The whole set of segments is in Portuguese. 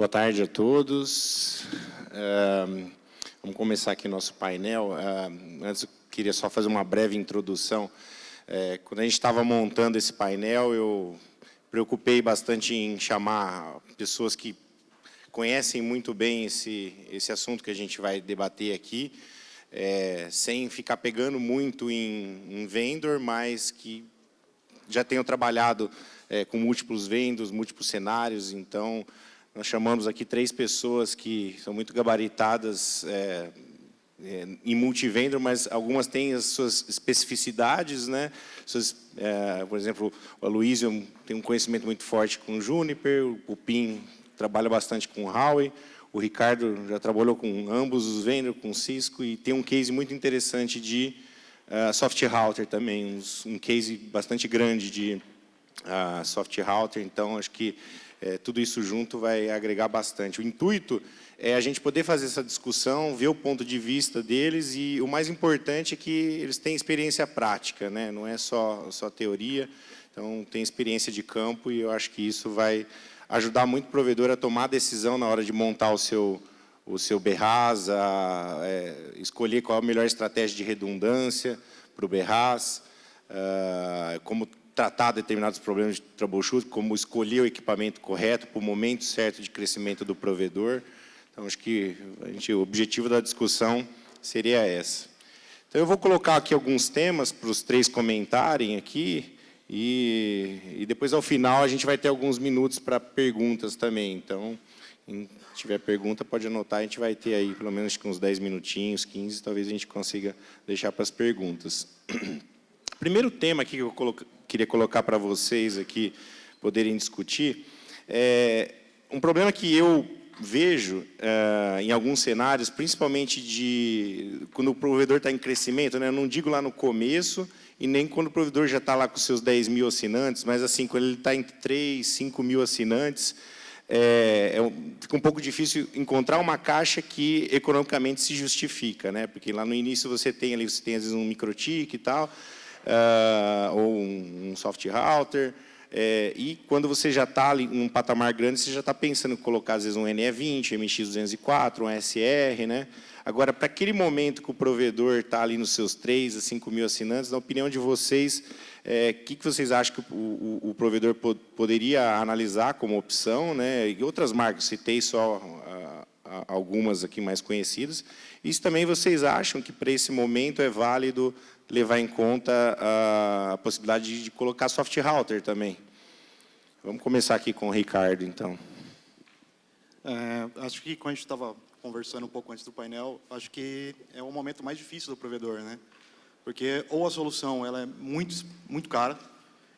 Boa tarde a todos. Vamos começar aqui nosso painel. Antes, eu queria só fazer uma breve introdução. Quando a gente estava montando esse painel, eu preocupei bastante em chamar pessoas que conhecem muito bem esse assunto que a gente vai debater aqui, sem ficar pegando muito em vendor, mas que já tenham trabalhado com múltiplos vendors, múltiplos cenários. Então, nós chamamos aqui 3 pessoas que são muito gabaritadas em multivendor, mas algumas têm as suas especificidades, né? Por exemplo, o Aloysio tem um conhecimento muito forte com Juniper, o Pim trabalha bastante com Huawei, o Ricardo já trabalhou com ambos os vendors, com Cisco, e tem um case muito interessante de soft router também, um case bastante grande de soft router. Então, acho que tudo isso junto vai agregar bastante. O intuito é a gente poder fazer essa discussão, ver o ponto de vista deles, e o mais importante é que eles têm experiência prática, né? Não é só teoria. Então, tem experiência de campo, e eu acho que isso vai ajudar muito o provedor a tomar a decisão na hora de montar o seu BRAS, escolher qual a melhor estratégia de redundância para o BRAS, como tratar determinados problemas de troubleshoot, como escolher o equipamento correto para o momento certo de crescimento do provedor. Então, acho que o objetivo da discussão seria essa. Então, eu vou colocar aqui alguns temas para os 3 comentarem aqui, e depois, ao final, a gente vai ter alguns minutos para perguntas também. Então, quem tiver pergunta, pode anotar, a gente vai ter aí pelo menos uns 10 minutinhos, 15, talvez a gente consiga deixar para as perguntas. Primeiro tema aqui que eu queria colocar para vocês aqui poderem discutir é um problema que eu vejo em alguns cenários, principalmente quando o provedor está em crescimento, né? Eu não digo lá no começo e nem quando o provedor já está lá com seus 10 mil assinantes, mas assim, quando ele está entre 3, 5 mil assinantes, fica um pouco difícil encontrar uma caixa que economicamente se justifica, né? Porque lá no início você tem às vezes um microtik e tal, ou um soft router, e quando você já está ali num patamar grande, você já está pensando em colocar às vezes um NE20, MX204, um SR, né? Agora, para aquele momento que o provedor está ali nos seus 3 a 5 mil assinantes, na opinião de vocês, o que vocês acham que o provedor poderia analisar como opção, né? E outras marcas, citei só algumas aqui mais conhecidas. Isso também vocês acham que para esse momento é válido levar em conta a possibilidade de colocar soft router também? Vamos começar aqui com o Ricardo, então. Acho que quando a gente estava conversando um pouco antes do painel, acho que é o momento mais difícil do provedor, né? Porque ou a solução ela é muito cara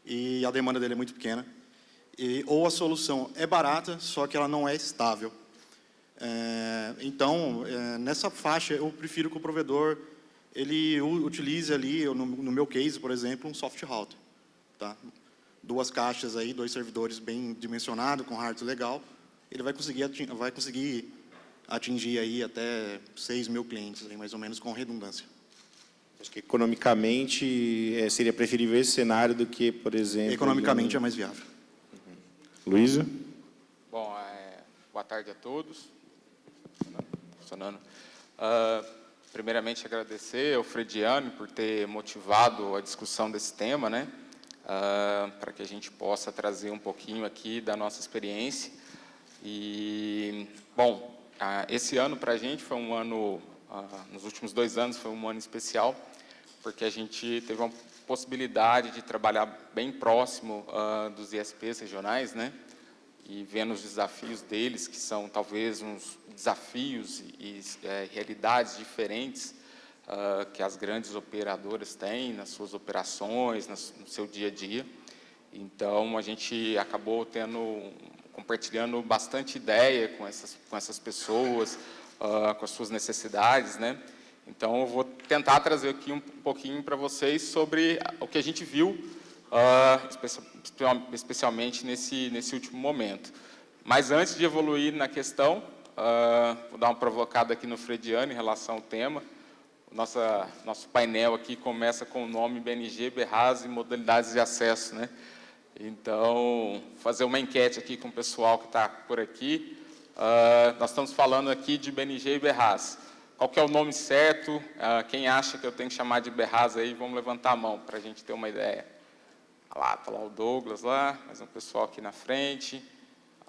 e a demanda dele é muito pequena, ou a solução é barata, só que ela não é estável. Então, nessa faixa, eu prefiro que o provedor ele utilize ali, no meu case, por exemplo, um soft router. Tá? 2 caixas, aí, 2 servidores bem dimensionados, com hardware legal, ele vai conseguir atingir aí até 6 mil clientes, aí, mais ou menos, com redundância. Acho que economicamente seria preferível esse cenário do que, por exemplo... Economicamente é mais viável. Luísio? Bom, boa tarde a todos. Funcionando. Primeiramente, agradecer ao Frediani por ter motivado a discussão desse tema, né? Para que a gente possa trazer um pouquinho aqui da nossa experiência. E, bom, esse ano para a gente foi um ano, nos últimos 2 anos foi um ano especial, porque a gente teve uma possibilidade de trabalhar bem próximo dos ISPs regionais, né? E vendo os desafios deles, que são talvez uns desafios e realidades diferentes que as grandes operadoras têm nas suas operações, no seu dia a dia. Então, a gente acabou compartilhando bastante ideia com essas pessoas, com as suas necessidades, né? Então, eu vou tentar trazer aqui um pouquinho para vocês sobre o que a gente viu, especialmente nesse último momento. Mas antes de evoluir na questão, vou dar uma provocada aqui no Frediani em relação ao tema. Nosso painel aqui começa com o nome BNG, BRAS e modalidades de acesso, né? Então, fazer uma enquete aqui com o pessoal que está por aqui. nós estamos falando aqui de BNG e Berraz. Qual que é o nome certo? Quem acha que eu tenho que chamar de Berraz aí, vamos levantar a mão para a gente ter uma ideia. Está lá o Douglas, mais um pessoal aqui na frente.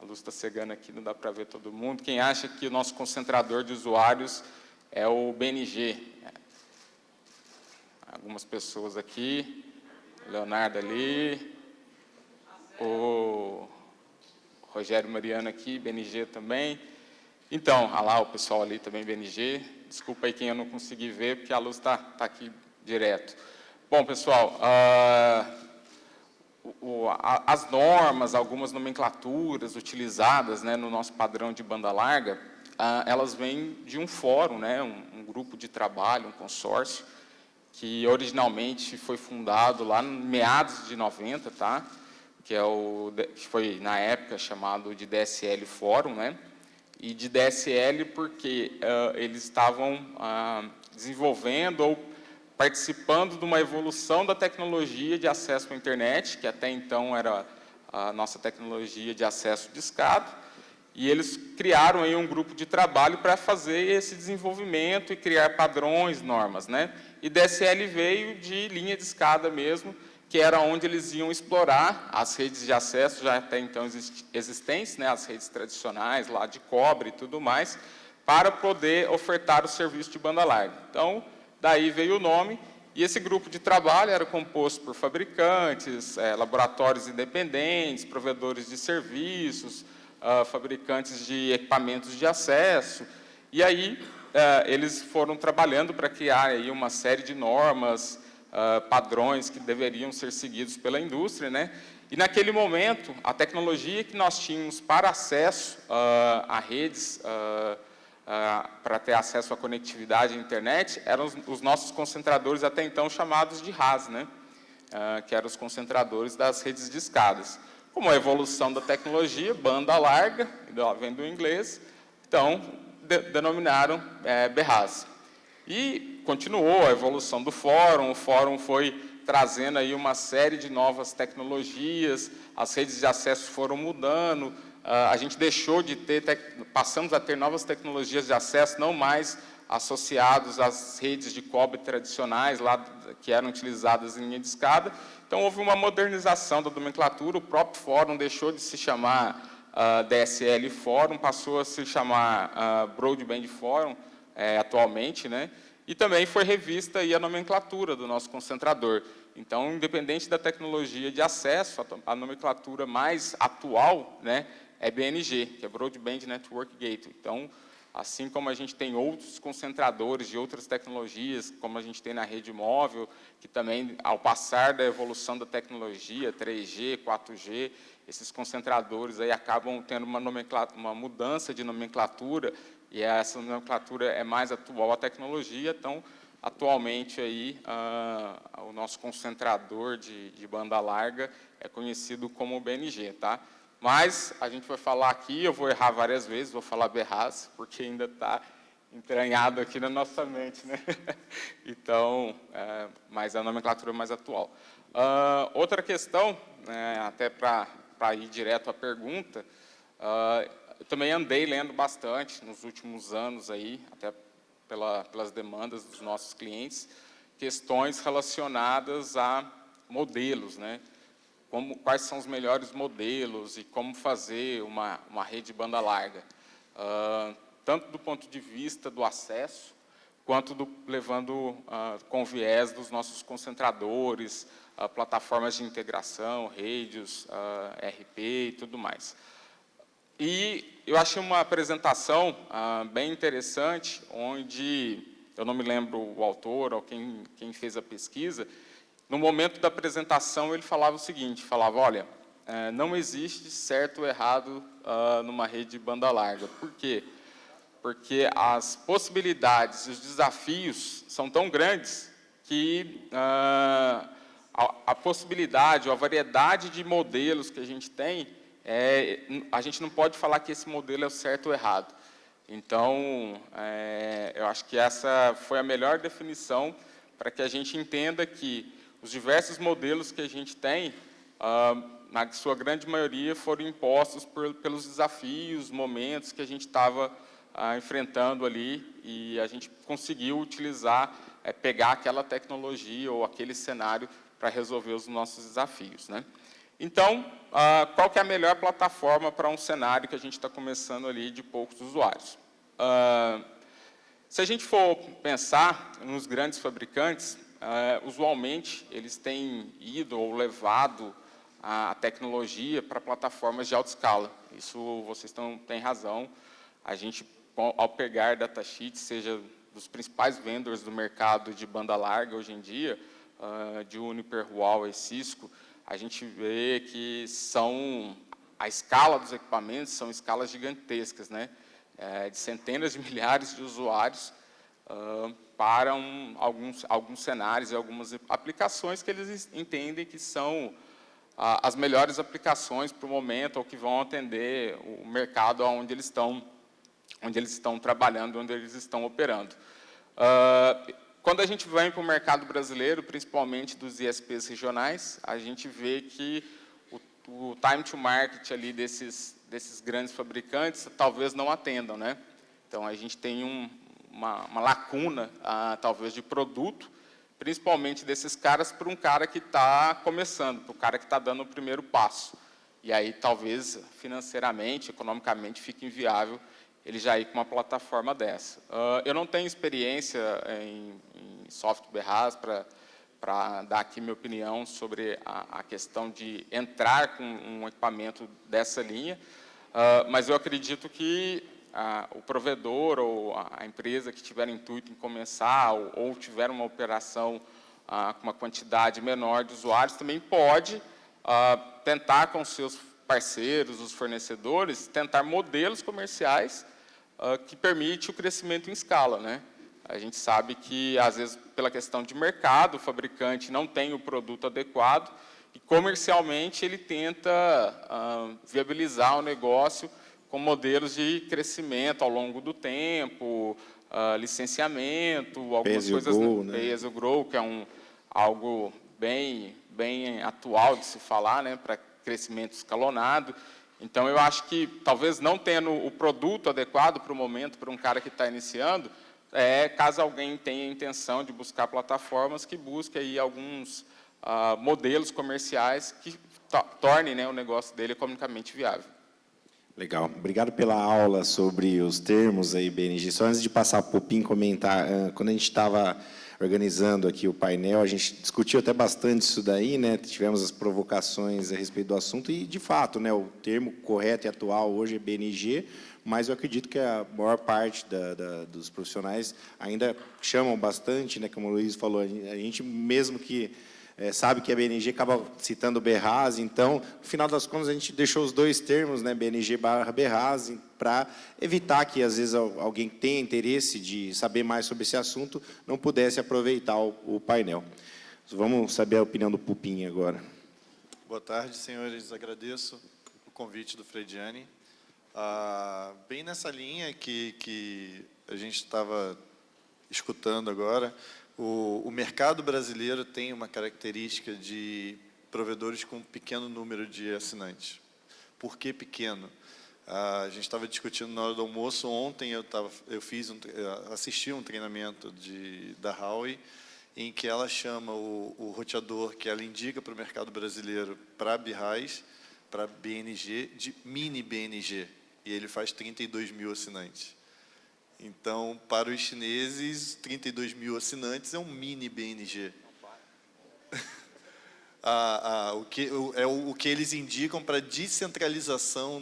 A luz está cegando aqui, não dá para ver todo mundo. Quem acha que o nosso concentrador de usuários é o BNG? Algumas pessoas aqui. Leonardo ali. O Rogério Mariano aqui, BNG também. Então, lá o pessoal ali também, BNG. Desculpa aí quem eu não consegui ver, porque a luz está aqui direto. Bom, pessoal, as normas, algumas nomenclaturas utilizadas, né, no nosso padrão de banda larga, elas vêm de um fórum, né, um grupo de trabalho, um consórcio, que originalmente foi fundado lá em meados de 90, tá? Que foi, na época, chamado de DSL Fórum, né? E de DSL porque eles estavam desenvolvendo ou participando de uma evolução da tecnologia de acesso à internet, que até então era a nossa tecnologia de acesso discado, e eles criaram aí um grupo de trabalho para fazer esse desenvolvimento e criar padrões, normas, né? E DSL veio de linha de escada mesmo, que era onde eles iam explorar as redes de acesso já até então existentes, né, as redes tradicionais lá de cobre e tudo mais, para poder ofertar o serviço de banda larga. Então, daí veio o nome, e esse grupo de trabalho era composto por fabricantes, laboratórios independentes, provedores de serviços, fabricantes de equipamentos de acesso, e aí eles foram trabalhando para criar aí uma série de normas, padrões que deveriam ser seguidos pela indústria, né? E naquele momento, a tecnologia que nós tínhamos para acesso a redes, para ter acesso à conectividade à internet, eram os nossos concentradores até então chamados de RAS, né? Que eram os concentradores das redes de escadas. Como a evolução da tecnologia, banda larga, vem do inglês, então denominaram BRAS. E continuou a evolução do fórum, o fórum foi trazendo aí uma série de novas tecnologias, as redes de acesso foram mudando, a gente deixou de passamos a ter novas tecnologias de acesso, não mais associados às redes de cobre tradicionais, lá que eram utilizadas em linha de escada. Então, houve uma modernização da nomenclatura, o próprio fórum deixou de se chamar DSL Fórum, passou a se chamar Broadband Fórum, atualmente, né? E também foi revista aí a nomenclatura do nosso concentrador. Então, independente da tecnologia de acesso, a nomenclatura mais atual, né, é BNG, que é Broadband Network Gateway. Então, assim como a gente tem outros concentradores de outras tecnologias, como a gente tem na rede móvel, que também, ao passar da evolução da tecnologia, 3G, 4G, esses concentradores aí acabam tendo uma mudança de nomenclatura, e essa nomenclatura é mais atual à tecnologia. Então, atualmente, aí, o nosso concentrador de banda larga é conhecido como BNG, tá? Mas a gente vai falar aqui, eu vou errar várias vezes, vou falar BRAS, porque ainda está entranhado aqui na nossa mente, né? Então, mas a nomenclatura é mais atual. Outra questão, até para ir direto à pergunta, eu também andei lendo bastante nos últimos anos, aí, até pelas demandas dos nossos clientes, questões relacionadas a modelos, né? Quais são os melhores modelos e como fazer uma rede de banda larga. Tanto do ponto de vista do acesso, quanto levando com viés dos nossos concentradores, plataformas de integração, redes, RP e tudo mais. E eu achei uma apresentação bem interessante, onde, eu não me lembro o autor ou quem fez a pesquisa, no momento da apresentação ele falava o seguinte, olha, não existe certo ou errado numa rede de banda larga. Por quê? Porque as possibilidades e os desafios são tão grandes que a possibilidade ou a variedade de modelos que a gente tem, a gente não pode falar que esse modelo é o certo ou errado. Então, eu acho que essa foi a melhor definição para que a gente entenda que os diversos modelos que a gente tem na sua grande maioria, foram impostos pelos desafios, momentos que a gente estava enfrentando ali, e a gente conseguiu utilizar, pegar aquela tecnologia ou aquele cenário para resolver os nossos desafios, né? Então, qual que é a melhor plataforma para um cenário que a gente está começando ali de poucos usuários? Se a gente for pensar nos grandes fabricantes, usualmente eles têm ido ou levado a tecnologia para plataformas de alta escala. Isso vocês têm razão. A gente, ao pegar datasheets, seja dos principais vendors do mercado de banda larga hoje em dia, de Juniper, Huawei e Cisco, a gente vê que a escala dos equipamentos são escalas gigantescas, né? De centenas de milhares de usuários para alguns cenários e algumas aplicações que eles entendem que são as melhores aplicações para o momento ou que vão atender o mercado onde eles estão trabalhando, onde eles estão operando. Quando a gente vem para o mercado brasileiro, principalmente dos ISPs regionais, a gente vê que o time to market ali desses grandes fabricantes talvez não atendam, né? Então, a gente tem uma lacuna, talvez, de produto, principalmente desses caras, para um cara que está começando, para o cara que está dando o primeiro passo. E aí, talvez, financeiramente, economicamente, fique inviável ele já ir com uma plataforma dessa. Eu não tenho experiência em software BRAS para dar aqui minha opinião sobre a questão de entrar com um equipamento dessa linha, mas eu acredito que o provedor ou a empresa que tiver intuito em começar ou tiver uma operação com uma quantidade menor de usuários, também pode tentar com seus parceiros, os fornecedores, tentar modelos comerciais que permite o crescimento em escala, né? A gente sabe que, às vezes, pela questão de mercado, o fabricante não tem o produto adequado e, comercialmente, ele tenta viabilizar o negócio com modelos de crescimento ao longo do tempo, licenciamento, algumas coisas, Pay-as-you-go, né? Pay as you grow, que é algo bem atual de se falar, né, para crescimento escalonado. Então, eu acho que, talvez não tendo o produto adequado para o momento, para um cara que está iniciando, caso alguém tenha a intenção de buscar plataformas, que busque aí alguns modelos comerciais que tornem, né, o negócio dele economicamente viável. Legal. Obrigado pela aula sobre os termos aí, BNG. Só antes de passar para o Pim comentar, quando a gente estava organizando aqui o painel, a gente discutiu até bastante isso daí, né? Tivemos as provocações a respeito do assunto e, de fato, né, o termo correto e atual hoje é BNG, mas eu acredito que a maior parte dos profissionais ainda chamam bastante, né? Como o Luiz falou, a gente mesmo que sabe que a BNG acaba citando o BRAS, então, no final das contas, a gente deixou os dois termos, né, BNG/BRAS, para evitar que, às vezes, alguém que tenha interesse de saber mais sobre esse assunto não pudesse aproveitar o painel. Vamos saber a opinião do Pupim agora. Boa tarde, senhores. Agradeço o convite do Frediani. Bem nessa linha que a gente estava escutando agora, o mercado brasileiro tem uma característica de provedores com um pequeno número de assinantes. Por que pequeno? A gente estava discutindo na hora do almoço. Ontem eu assisti um treinamento da Huawei, em que ela chama o roteador que ela indica para o mercado brasileiro para BRAS, para BNG, de mini BNG. E ele faz 32 mil assinantes. Então, para os chineses, 32 mil assinantes é um mini BNG. O que eles indicam para descentralização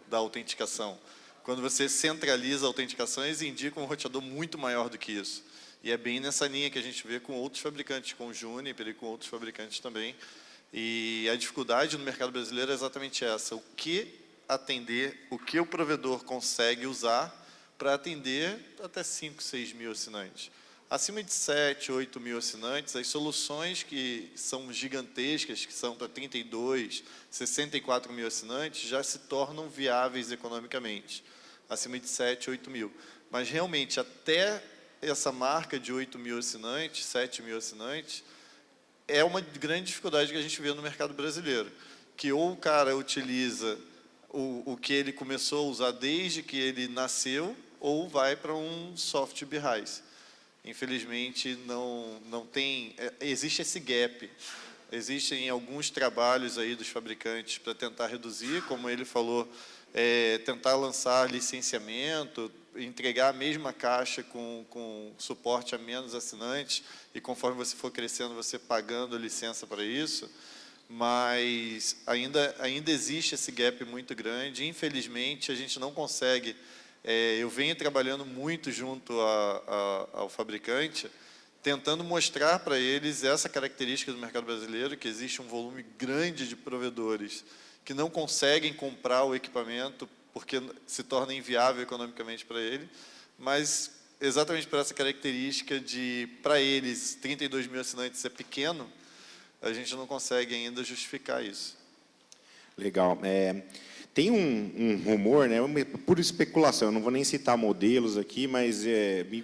da autenticação. Quando você centraliza a autenticação, eles indicam um roteador muito maior do que isso. E é bem nessa linha que a gente vê com outros fabricantes, com o Juniper e com outros fabricantes também. E a dificuldade no mercado brasileiro é exatamente essa. O que atender, o que o provedor consegue usar para atender até 5, 6 mil assinantes. Acima de 7, 8 mil assinantes, as soluções que são gigantescas, que são para 32, 64 mil assinantes, já se tornam viáveis economicamente. Acima de 7, 8 mil. Mas, realmente, até essa marca de 8 mil assinantes, 7 mil assinantes, é uma grande dificuldade que a gente vê no mercado brasileiro, que ou o cara utiliza o que ele começou a usar desde que ele nasceu, ou vai para um soft BRAS. Infelizmente, não tem... Existe esse gap. Existem alguns trabalhos aí dos fabricantes para tentar reduzir, como ele falou, tentar lançar licenciamento, entregar a mesma caixa com suporte a menos assinantes, e conforme você for crescendo, você pagando licença para isso. Mas ainda existe esse gap muito grande. Infelizmente, a gente não consegue... eu venho trabalhando muito junto ao fabricante, tentando mostrar para eles essa característica do mercado brasileiro, que existe um volume grande de provedores que não conseguem comprar o equipamento porque se torna inviável economicamente para ele, mas exatamente por essa característica de, para eles, 32 mil assinantes é pequeno, a gente não consegue ainda justificar isso. Legal. Tem um rumor, né, por especulação, eu não vou nem citar modelos aqui, mas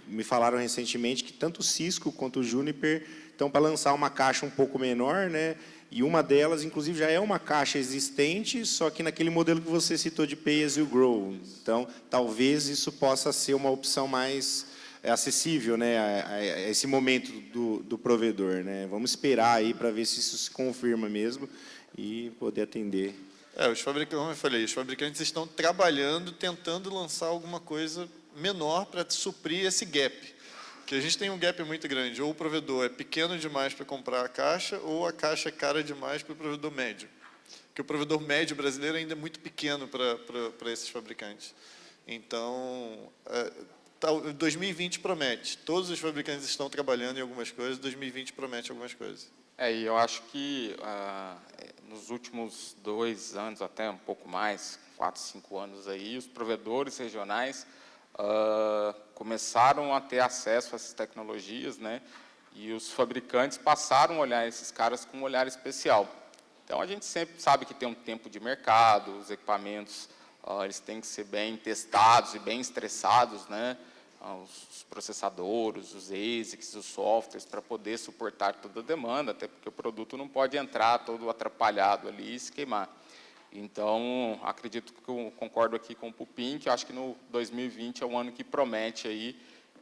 me falaram recentemente que tanto o Cisco quanto o Juniper estão para lançar uma caixa um pouco menor, né, e uma delas, inclusive, já é uma caixa existente, só que naquele modelo que você citou de Pay as you grow. Então, talvez isso possa ser uma opção mais acessível, né, a esse momento do provedor, né. Vamos esperar aí para ver se isso se confirma mesmo e poder atender. Os fabricantes, como eu falei, os fabricantes estão trabalhando, tentando lançar alguma coisa menor para suprir esse gap. Porque a gente tem um gap muito grande, ou o provedor é pequeno demais para comprar a caixa, ou a caixa é cara demais para o provedor médio. Porque o provedor médio brasileiro ainda é muito pequeno para esses fabricantes. Então, 2020 promete. Todos os fabricantes estão trabalhando em algumas coisas, 2020 promete algumas coisas. E eu acho que nos últimos 2 anos, até um pouco mais, 4, 5 anos aí, os provedores regionais começaram a ter acesso a essas tecnologias, né? E os fabricantes passaram a olhar esses caras com um olhar especial. Então, a gente sempre sabe que tem um tempo de mercado, os equipamentos eles têm que ser bem testados e bem estressados, né? Os processadores, os ASICs, os softwares, para poder suportar toda a demanda, até porque o produto não pode entrar todo atrapalhado ali e se queimar. Então, acredito que eu concordo aqui com o Pupim, que eu acho que no 2020 é um ano que promete aí,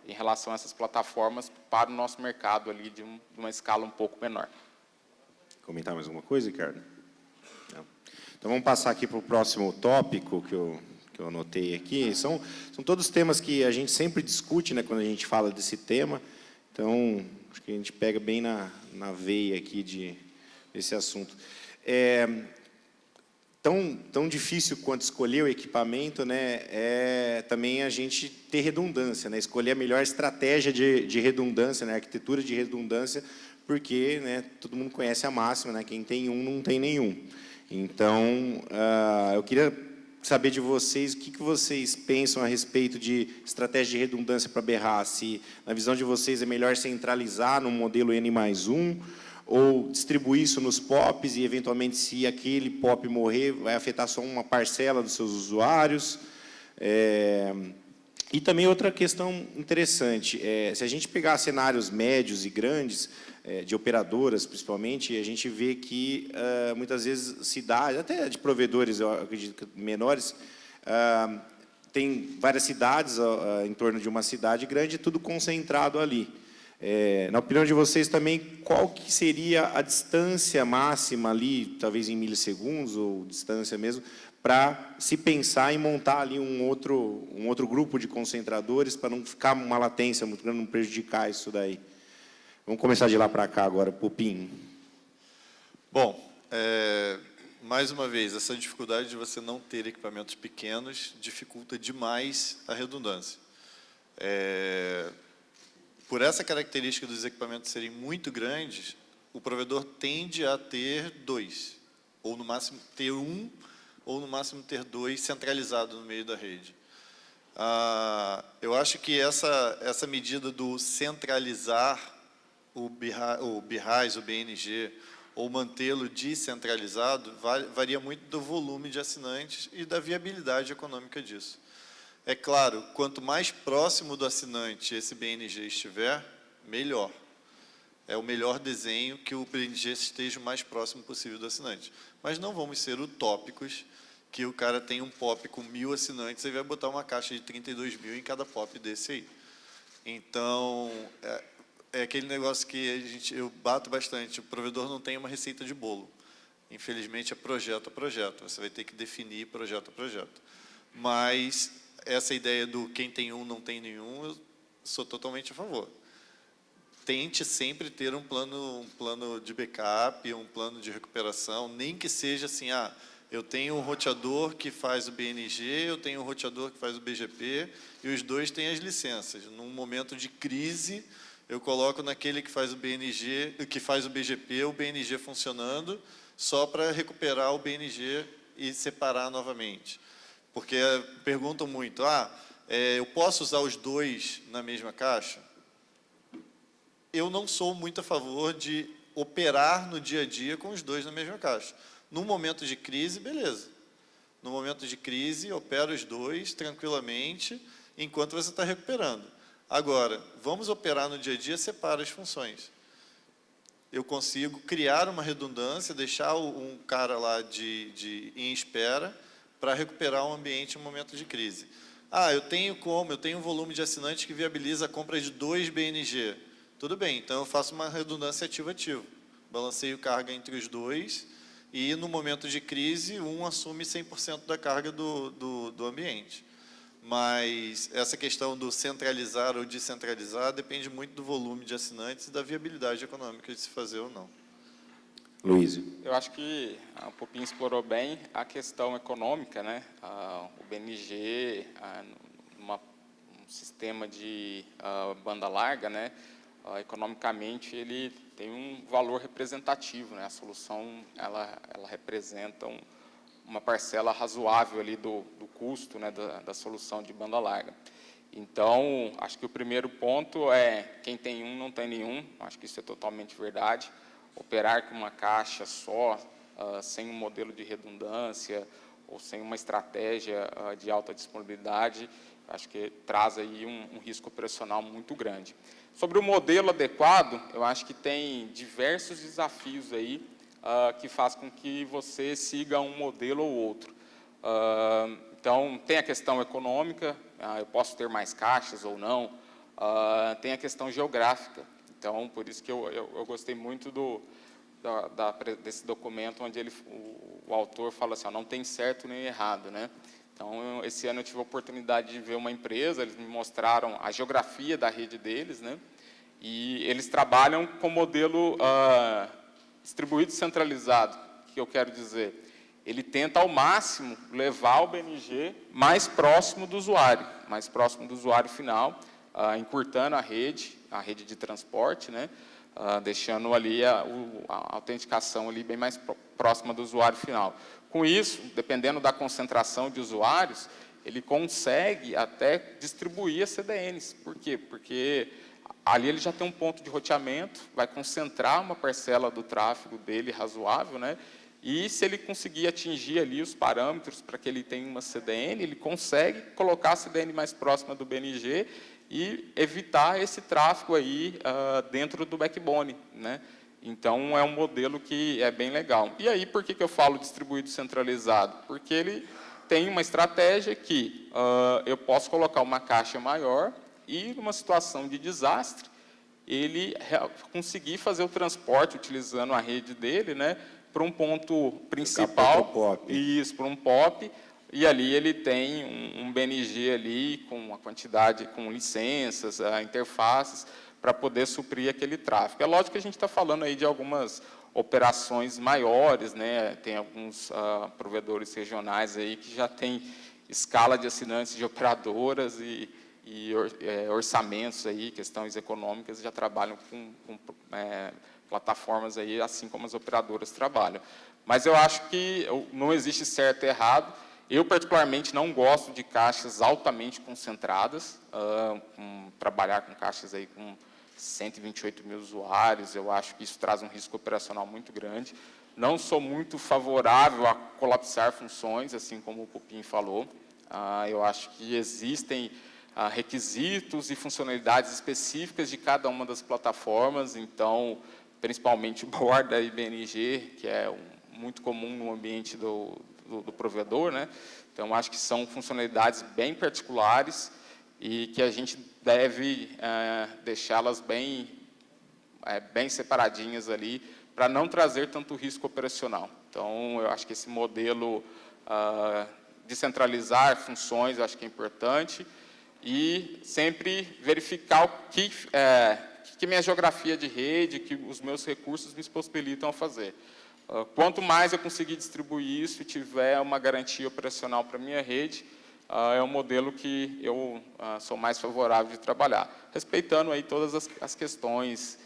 em relação a essas plataformas, para o nosso mercado ali de uma escala um pouco menor. Comentar mais alguma coisa, Ricardo? Não. Então, vamos passar aqui para o próximo tópico que eu anotei aqui. São todos temas que a gente sempre discute, né, quando a gente fala desse tema. Então, acho que a gente pega bem na veia aqui desse assunto. Tão difícil quanto escolher o equipamento, né, é também a gente ter redundância, né, escolher a melhor estratégia de redundância, né, arquitetura de redundância, porque, né, todo mundo conhece a máxima, né, quem tem um não tem nenhum. Então, eu queria saber de vocês o que vocês pensam a respeito de estratégia de redundância para BRAS, se na visão de vocês é melhor centralizar no modelo N+1, ou distribuir isso nos POPs e, eventualmente, se aquele POP morrer, vai afetar só uma parcela dos seus usuários. E também outra questão interessante, se a gente pegar cenários médios e grandes, de operadoras, principalmente, a gente vê que, muitas vezes, cidades, até de provedores, eu acredito que menores, tem várias cidades em torno de uma cidade grande, tudo concentrado ali. Na opinião de vocês também, qual que seria a distância máxima ali, talvez em milissegundos, ou distância mesmo, para se pensar em montar ali um outro grupo de concentradores, para não ficar uma latência muito grande, não prejudicar isso daí? Vamos começar de lá para cá agora, Pupim. Bom, mais uma vez, essa dificuldade de você não ter equipamentos pequenos dificulta demais a redundância. Por essa característica dos equipamentos serem muito grandes, o provedor tende a ter 2, ou no máximo ter 1, ou no máximo ter 2 centralizados no meio da rede. Eu acho que essa medida do centralizar o BRAS, o BNG, ou mantê-lo descentralizado, varia muito do volume de assinantes e da viabilidade econômica disso. É claro, quanto mais próximo do assinante esse BNG estiver, melhor. é o melhor desenho que o BNG esteja o mais próximo possível do assinante. Mas não vamos ser utópicos que o cara tem um POP com 1.000 assinantes e vai botar uma caixa de 32 mil em cada POP desse aí. Então, é aquele negócio que eu bato bastante, o provedor não tem uma receita de bolo. Infelizmente, é projeto a projeto. Você vai ter que definir projeto a projeto. Mas essa ideia do quem tem um não tem nenhum, eu sou totalmente a favor. Tente sempre ter um plano de backup, um plano de recuperação, nem que seja assim, eu tenho um roteador que faz o BNG, eu tenho um roteador que faz o BGP, e os dois têm as licenças. Num momento de crise, eu coloco naquele que faz o BNG, que faz o BGP, o BNG funcionando, só para recuperar o BNG e separar novamente. Porque perguntam muito, eu posso usar os dois na mesma caixa? Eu não sou muito a favor de operar no dia a dia com os dois na mesma caixa. No momento de crise, beleza. No momento de crise, opera os dois tranquilamente, enquanto você está recuperando. Agora, vamos operar no dia a dia, separa as funções. Eu consigo criar uma redundância, deixar um cara lá em espera para recuperar o ambiente em um momento de crise. Eu tenho um volume de assinantes que viabiliza a compra de 2 BNG. Tudo bem, então eu faço uma redundância ativo-ativo. Balanceio carga entre os dois e, no momento de crise, um assume 100% da carga do ambiente. Mas essa questão do centralizar ou descentralizar depende muito do volume de assinantes e da viabilidade econômica de se fazer ou não. Luiz. Eu acho que o Pupim explorou bem a questão econômica, né? O BNG, um sistema de banda larga, né? Economicamente, ele tem um valor representativo, né? A solução, ela representa uma parcela razoável ali do custo, né, da solução de banda larga. Então, acho que o primeiro ponto é quem tem um não tem nenhum. Acho que isso é totalmente verdade. Operar com uma caixa só, sem um modelo de redundância ou sem uma estratégia de alta disponibilidade, acho que traz aí um risco operacional muito grande. Sobre o modelo adequado, eu acho que tem diversos desafios aí que faz com que você siga um modelo ou outro. Então, tem a questão econômica, eu posso ter mais caixas ou não. Tem a questão geográfica. Então, por isso que eu gostei muito desse documento, onde o autor fala assim, não tem certo nem errado, né? Então, esse ano eu tive a oportunidade de ver uma empresa, eles me mostraram a geografia da rede deles, né? E eles trabalham com modelo distribuído centralizado. O que eu quero dizer? Ele tenta, ao máximo, levar o BNG mais próximo do usuário final, encurtando a rede de transporte, né? Deixando ali a autenticação ali bem mais próxima do usuário final. Com isso, dependendo da concentração de usuários, ele consegue até distribuir as CDNs. Por quê? Porque ali ele já tem um ponto de roteamento, vai concentrar uma parcela do tráfego dele razoável, né? E se ele conseguir atingir ali os parâmetros para que ele tenha uma CDN, ele consegue colocar a CDN mais próxima do BNG e evitar esse tráfego aí dentro do backbone, né? Então, é um modelo que é bem legal. E aí, por que eu falo distribuído centralizado? Porque ele tem uma estratégia que eu posso colocar uma caixa maior e, numa situação de desastre, ele conseguir fazer o transporte, utilizando a rede dele, né, para um ponto principal, para um POP, e ali ele tem um BNG ali com a quantidade, com licenças, interfaces, para poder suprir aquele tráfego. É lógico que a gente está falando aí de algumas operações maiores, né? Tem alguns provedores regionais aí que já têm escala de assinantes de operadoras e orçamentos aí, questões econômicas, já trabalham com plataformas aí, assim como as operadoras trabalham. Mas eu acho que não existe certo e errado. Eu, particularmente, não gosto de caixas altamente concentradas. Trabalhar com caixas aí com 128 mil usuários, eu acho que isso traz um risco operacional muito grande. Não sou muito favorável a colapsar funções, assim como o Pupim falou. Eu acho que existem requisitos e funcionalidades específicas de cada uma das plataformas, então, principalmente Borda e BNG, que é muito comum no ambiente do provedor, né? Então, acho que são funcionalidades bem particulares e que a gente deve deixá-las bem separadinhas ali, para não trazer tanto risco operacional. Então, eu acho que esse modelo de centralizar funções, eu acho que é importante, e sempre verificar o que minha geografia de rede, que os meus recursos me possibilitam a fazer. Quanto mais eu conseguir distribuir isso e tiver uma garantia operacional para a minha rede, é um modelo que eu sou mais favorável de trabalhar, respeitando aí todas as questões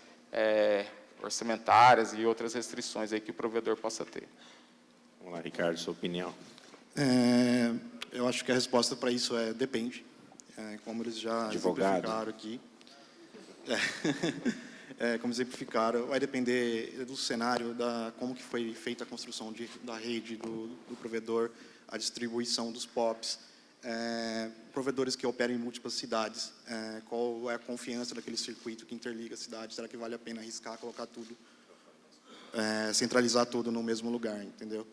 orçamentárias e outras restrições aí que o provedor possa ter. Vamos lá, Ricardo, sua opinião. Eu acho que a resposta para isso depende. Como eles já exemplificaram aqui. Como exemplificaram, vai depender do cenário, como que foi feita a construção da rede do provedor, a distribuição dos POPs, provedores que operam em múltiplas cidades, qual é a confiança daquele circuito que interliga a cidade, será que vale a pena arriscar, colocar tudo, centralizar tudo no mesmo lugar, entendeu?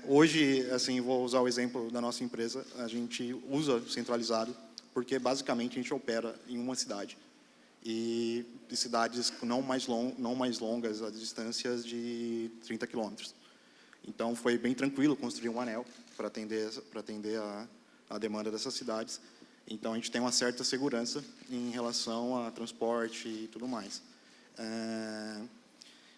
Hoje, assim, vou usar o exemplo da nossa empresa, a gente usa centralizado, porque basicamente a gente opera em uma cidade, e de cidades não mais longas, a distâncias de 30 quilômetros. Então, foi bem tranquilo construir um anel para atender a demanda dessas cidades. Então, a gente tem uma certa segurança em relação a transporte e tudo mais.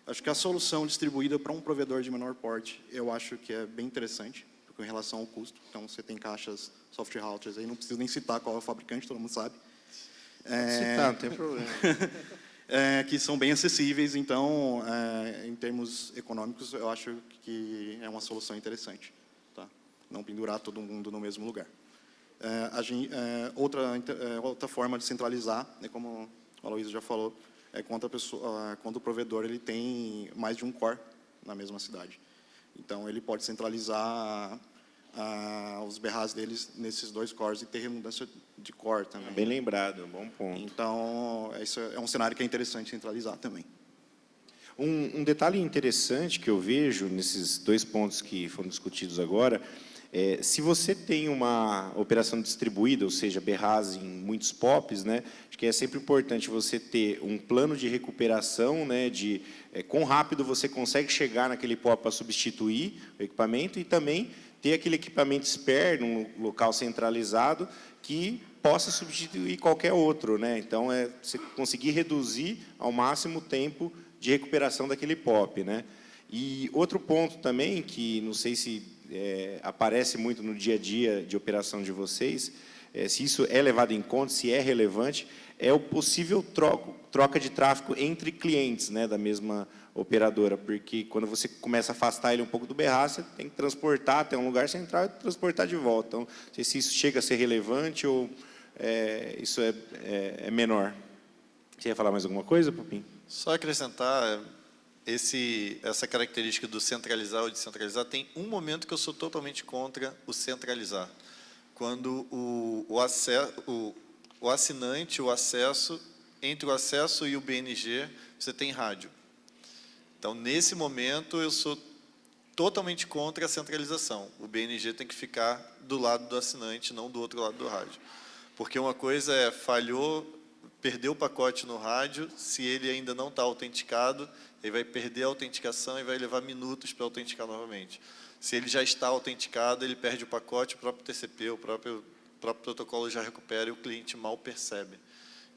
Acho que a solução distribuída para um provedor de menor porte, eu acho que é bem interessante, com relação ao custo. Então, você tem caixas soft routers, aí não preciso nem citar qual é o fabricante, todo mundo sabe. Citar, não tem problema. Que são bem acessíveis, então, em termos econômicos, eu acho que é uma solução interessante. Tá? Não pendurar todo mundo no mesmo lugar. Outra forma de centralizar, como o Aloysio já falou, quando o provedor ele tem mais de um core na mesma cidade. Então, ele pode centralizar os BRAs deles nesses 2 cores e ter redundância de core também. Bem lembrado, bom ponto. Então, isso é um cenário que é interessante centralizar também. Um detalhe interessante que eu vejo nesses 2 pontos que foram discutidos agora, se você tem uma operação distribuída, ou seja, BRAs em muitos POPs, né, acho que é sempre importante você ter um plano de recuperação, né, quão rápido você consegue chegar naquele POP para substituir o equipamento e também ter aquele equipamento spare num local centralizado que possa substituir qualquer outro, né? Então, você conseguir reduzir ao máximo o tempo de recuperação daquele POP, né? E outro ponto também, que não sei se aparece muito no dia a dia de operação de vocês, se isso é levado em conta, se é relevante, é o possível troca de tráfego entre clientes, né, da mesma operadora, porque quando você começa a afastar ele um pouco do BRA, você tem que transportar até um lugar central e transportar de volta. Então, não sei se isso chega a ser relevante ou isso é menor. Você ia falar mais alguma coisa, Pupim? Só acrescentar, essa característica do centralizar ou descentralizar, tem um momento que eu sou totalmente contra o centralizar. Quando o assinante, entre o acesso e o BNG, você tem rádio. Então, nesse momento, eu sou totalmente contra a centralização. O BNG tem que ficar do lado do assinante, não do outro lado do rádio. Porque uma coisa falhou, perdeu o pacote no rádio, se ele ainda não está autenticado, ele vai perder a autenticação e vai levar minutos para autenticar novamente. Se ele já está autenticado, ele perde o pacote, o próprio TCP, o próprio protocolo já recupera e o cliente mal percebe.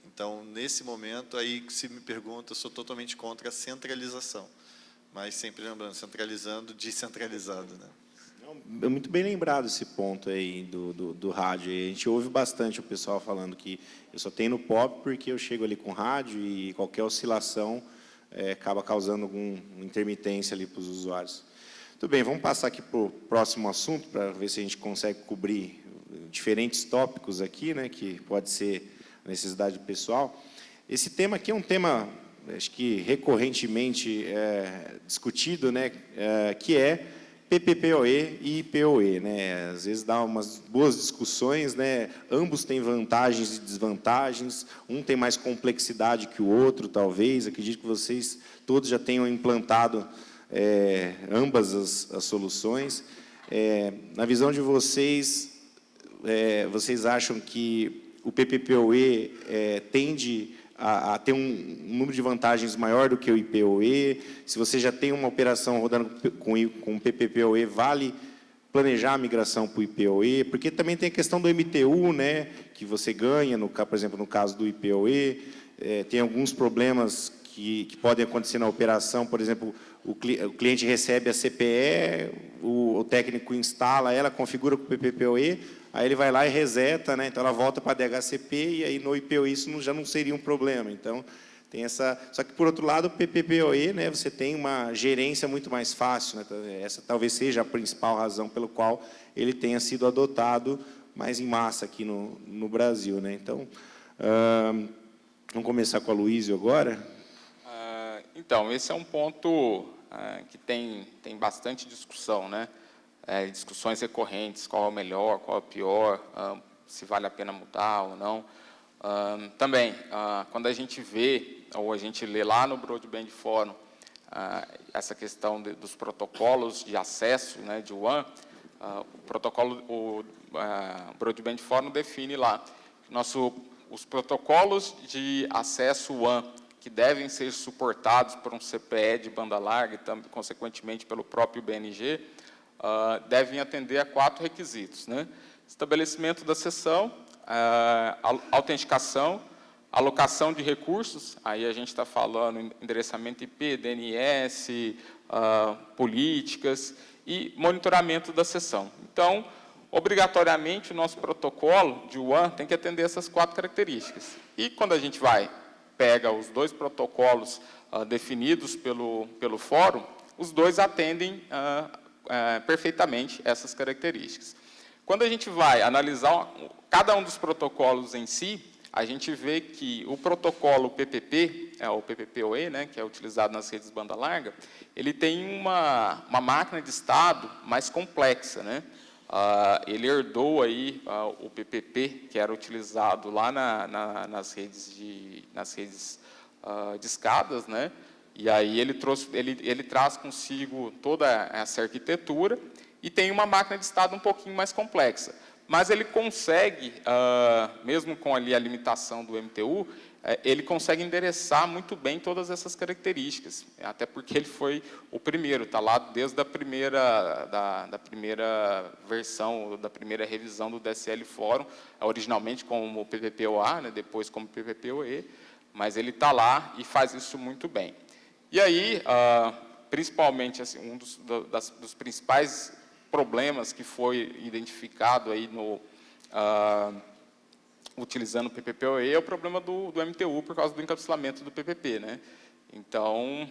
Então, nesse momento, aí, se me pergunta, eu sou totalmente contra a centralização. Mas sempre lembrando, centralizando, descentralizado, né? É muito bem lembrado esse ponto aí do rádio. A gente ouve bastante o pessoal falando que eu só tenho no POP porque eu chego ali com rádio e qualquer oscilação acaba causando alguma intermitência ali para os usuários. Tudo bem, vamos passar aqui para o próximo assunto, para ver se a gente consegue cobrir diferentes tópicos aqui, né, que pode ser a necessidade do pessoal. Esse tema aqui é um tema, acho que recorrentemente discutido, né, que é PPPoE e IPoE, né? Às vezes dá umas boas discussões, né? Ambos têm vantagens e desvantagens, um tem mais complexidade que o outro, talvez. Acredito que vocês todos já tenham implantado ambas as soluções. Na visão de vocês, vocês acham que o PPPoE tende a ter um número de vantagens maior do que o IPoE? Se você já tem uma operação rodando com o PPPoE, vale planejar a migração para o IPoE? Porque também tem a questão do MTU, né, que você ganha, por exemplo, no caso do IPoE, tem alguns problemas que podem acontecer na operação, por exemplo, o cliente recebe a CPE, o técnico instala ela, configura com o PPPoE, aí ele vai lá e reseta, né? Então ela volta para a DHCP e aí no IPoE isso já não seria um problema. Então tem essa. Só que por outro lado o PPPoE, né? Você tem uma gerência muito mais fácil, né? Essa talvez seja a principal razão pelo qual ele tenha sido adotado mais em massa aqui no Brasil, né? Então vamos começar com a Luísio agora. Então, esse é um ponto que tem bastante discussão, né? Discussões recorrentes, qual é o melhor, qual é o pior, se vale a pena mudar ou não. Também, quando a gente vê, ou a gente lê lá no Broadband Forum, essa questão dos protocolos de acesso, né, de WAN, o Broadband Forum define lá os protocolos de acesso WAN que devem ser suportados por um CPE de banda larga e, também, consequentemente, pelo próprio BNG, devem atender a 4 requisitos, né? Estabelecimento da sessão, autenticação, alocação de recursos, aí a gente está falando endereçamento IP, DNS, políticas e monitoramento da sessão. Então, obrigatoriamente, o nosso protocolo de WAN tem que atender essas 4 características. E quando a gente pega os 2 protocolos definidos pelo fórum, os 2 atendem perfeitamente essas características. Quando a gente vai analisar cada um dos protocolos em si, a gente vê que o protocolo PPP, o PPPoE, né, que é utilizado nas redes banda larga, ele tem uma máquina de estado mais complexa, né? Ele herdou aí o PPP, que era utilizado lá nas redes de escadas, né? E aí ele traz consigo toda essa arquitetura e tem uma máquina de estado um pouquinho mais complexa. Mas ele consegue, mesmo com ali a limitação do MTU, ele consegue endereçar muito bem todas essas características, até porque ele foi o primeiro, está lá desde a primeira versão, da primeira revisão do DSL Forum, originalmente como PPPoA, né, depois como PPPoE, mas ele está lá e faz isso muito bem. E aí, principalmente, assim, um dos principais problemas que foi identificado aí utilizando o PPPoE é o problema do MTU por causa do encapsulamento do PPP, né? Então,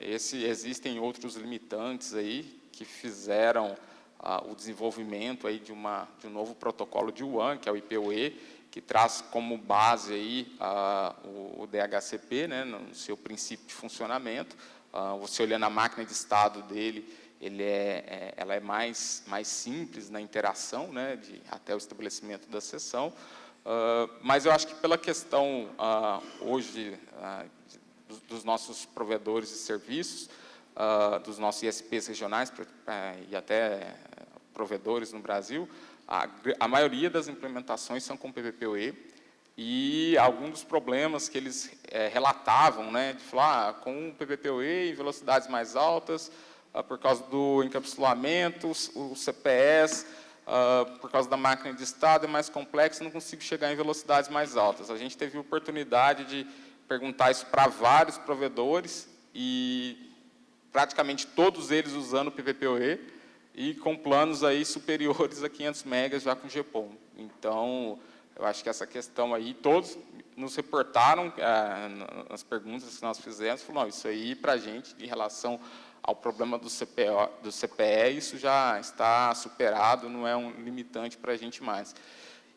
existem outros limitantes aí que fizeram o desenvolvimento aí de um novo protocolo de WAN, que é o IPoE, que traz como base aí o DHCP, né, no seu princípio de funcionamento. Você olhando a máquina de estado dele, ela é mais simples na interação, né, até o estabelecimento da sessão. Mas eu acho que pela questão hoje dos nossos provedores de serviços, dos nossos ISPs regionais e até provedores no Brasil, a maioria das implementações são com PPPoE e alguns dos problemas que eles relatavam, né, de falar com o PPPoE em velocidades mais altas, por causa do encapsulamento, os CPEs, por causa da máquina de estado é mais complexo, não consigo chegar em velocidades mais altas. A gente teve a oportunidade de perguntar isso para vários provedores e praticamente todos eles usando o PPPoE e com planos aí superiores a 500 megas já com GPON. Então, eu acho que essa questão aí, todos nos reportaram nas perguntas que nós fizemos, falaram, não, isso aí para a gente, em relação ao problema do CPE, isso já está superado, não é um limitante para a gente mais.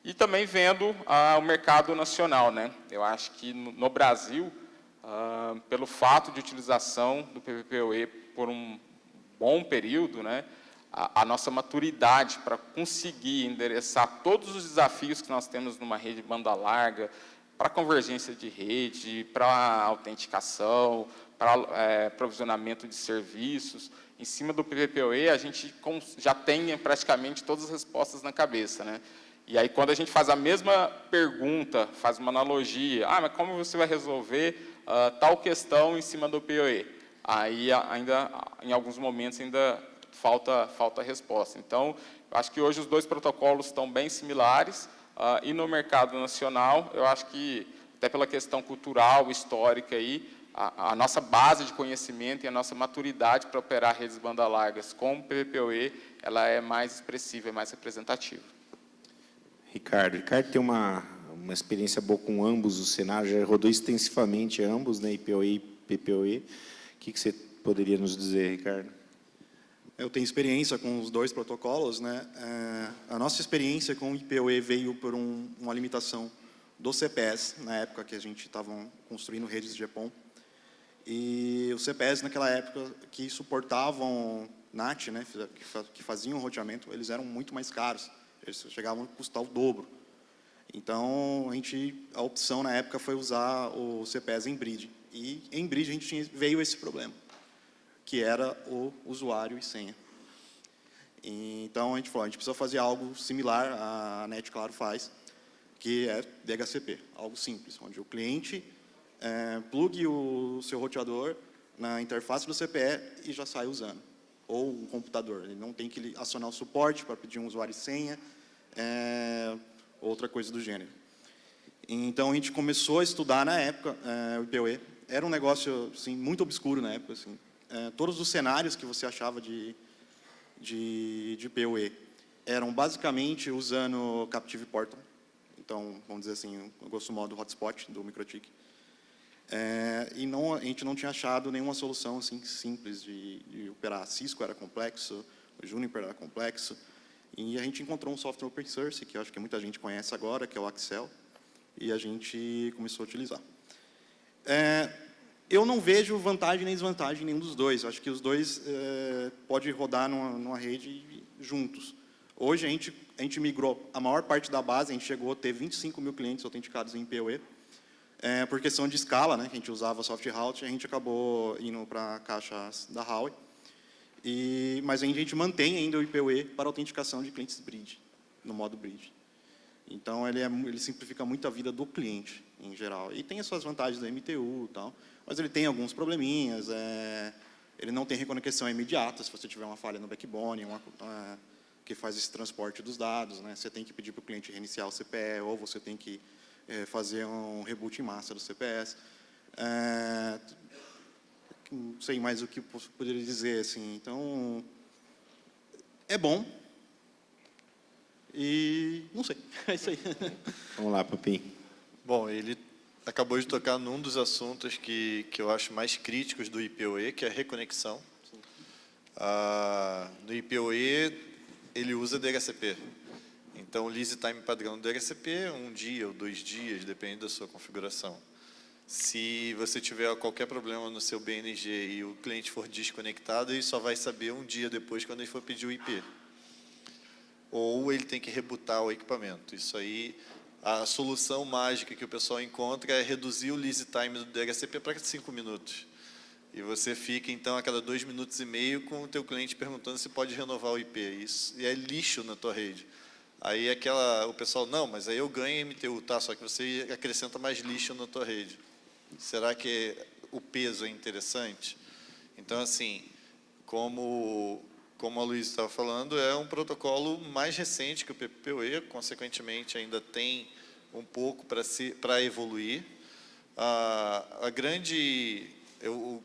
E também vendo o mercado nacional, né? Eu acho que no Brasil, pelo fato de utilização do PPPoE por um bom período, né, a nossa maturidade para conseguir endereçar todos os desafios que nós temos numa rede de banda larga, para convergência de rede, para autenticação, para provisionamento de serviços. Em cima do PVPoE, a gente já tem praticamente todas as respostas na cabeça, né? E aí, quando a gente faz a mesma pergunta, faz uma analogia, mas como você vai resolver tal questão em cima do POE? Aí, ainda, em alguns momentos, ainda falta resposta. Então, eu acho que hoje os dois protocolos estão bem similares, e no mercado nacional, eu acho que, até pela questão cultural, histórica, aí, a nossa base de conhecimento e a nossa maturidade para operar redes banda largas com o PVPoE, ela é mais expressiva, é mais representativa. Ricardo tem uma experiência boa com ambos os cenários, já rodou extensivamente ambos, né, IPoE e PPoE. O que você poderia nos dizer, Ricardo? Eu tenho experiência com os dois protocolos, né? A nossa experiência com o IPoE veio por uma limitação do CPS, na época que a gente estava construindo redes de EPON. E os CPS, naquela época, que suportavam NAT, né, que faziam o roteamento, eles eram muito mais caros. Eles chegavam a custar o dobro. Então, a opção, na época, foi usar o CPS em bridge. E, em bridge, veio esse problema, que era o usuário e senha. Então, a gente falou, a gente precisa fazer algo similar, a NET, claro, faz, que é DHCP, algo simples, onde o cliente plugue o seu roteador na interface do CPE e já sai usando. Ou um computador, ele não tem que acionar o suporte para pedir um usuário e senha, outra coisa do gênero. Então, a gente começou a estudar, na época, o IPoE. Era um negócio assim, muito obscuro na época. Assim. Todos os cenários que você achava de IPoE eram basicamente usando Captive Portal. Então, vamos dizer assim, o grosso modo, hotspot do MikroTik. E a gente não tinha achado nenhuma solução assim, simples de operar. Cisco era complexo, o Juniper era complexo. E a gente encontrou um software open source, que eu acho que muita gente conhece agora, que é o Axel, e a gente começou a utilizar. Eu não vejo vantagem nem desvantagem em nenhum dos dois. Eu acho que os dois podem rodar numa rede juntos. Hoje, a gente migrou a maior parte da base, a gente chegou a ter 25 mil clientes autenticados em IPoE. Por questão de escala, né, que a gente usava SoftRoute, a gente acabou indo para a caixa da Huawei. Mas a gente mantém ainda o IPoE para autenticação de clientes bridge, no modo bridge. Então, ele simplifica muito a vida do cliente, em geral. E tem as suas vantagens da MTU e tal, mas ele tem alguns probleminhas. Ele não tem reconexão imediata, se você tiver uma falha no backbone, que faz esse transporte dos dados. Né? Você tem que pedir para o cliente reiniciar o CPE, ou você tem que fazer um reboot em massa do CPS. Não sei mais o que eu poderia dizer. Assim. Então, é bom. E não sei, é isso aí. Vamos lá, Papim. Bom, ele acabou de tocar num dos assuntos que eu acho mais críticos do IPoE, que é a reconexão. No IPoE, ele usa DHCP. Então, o lease time padrão do DHCP é 1 dia ou 2 dias, depende da sua configuração. Se você tiver qualquer problema no seu BNG e o cliente for desconectado, ele só vai saber 1 dia depois, quando ele for pedir o IP. Ou ele tem que rebootar o equipamento. Isso aí, a solução mágica que o pessoal encontra é reduzir o lease time do DHCP para 5 minutos. E você fica, então, a cada 2 minutos e meio com o teu cliente perguntando se pode renovar o IP. Isso é lixo na tua rede. Aí o pessoal, não, mas aí eu ganho MTU, tá? Só que você acrescenta mais lixo na tua rede. Será que o peso é interessante? Então, assim, como a Luísa estava falando, é um protocolo mais recente que o PPoE, consequentemente ainda tem um pouco para evoluir. O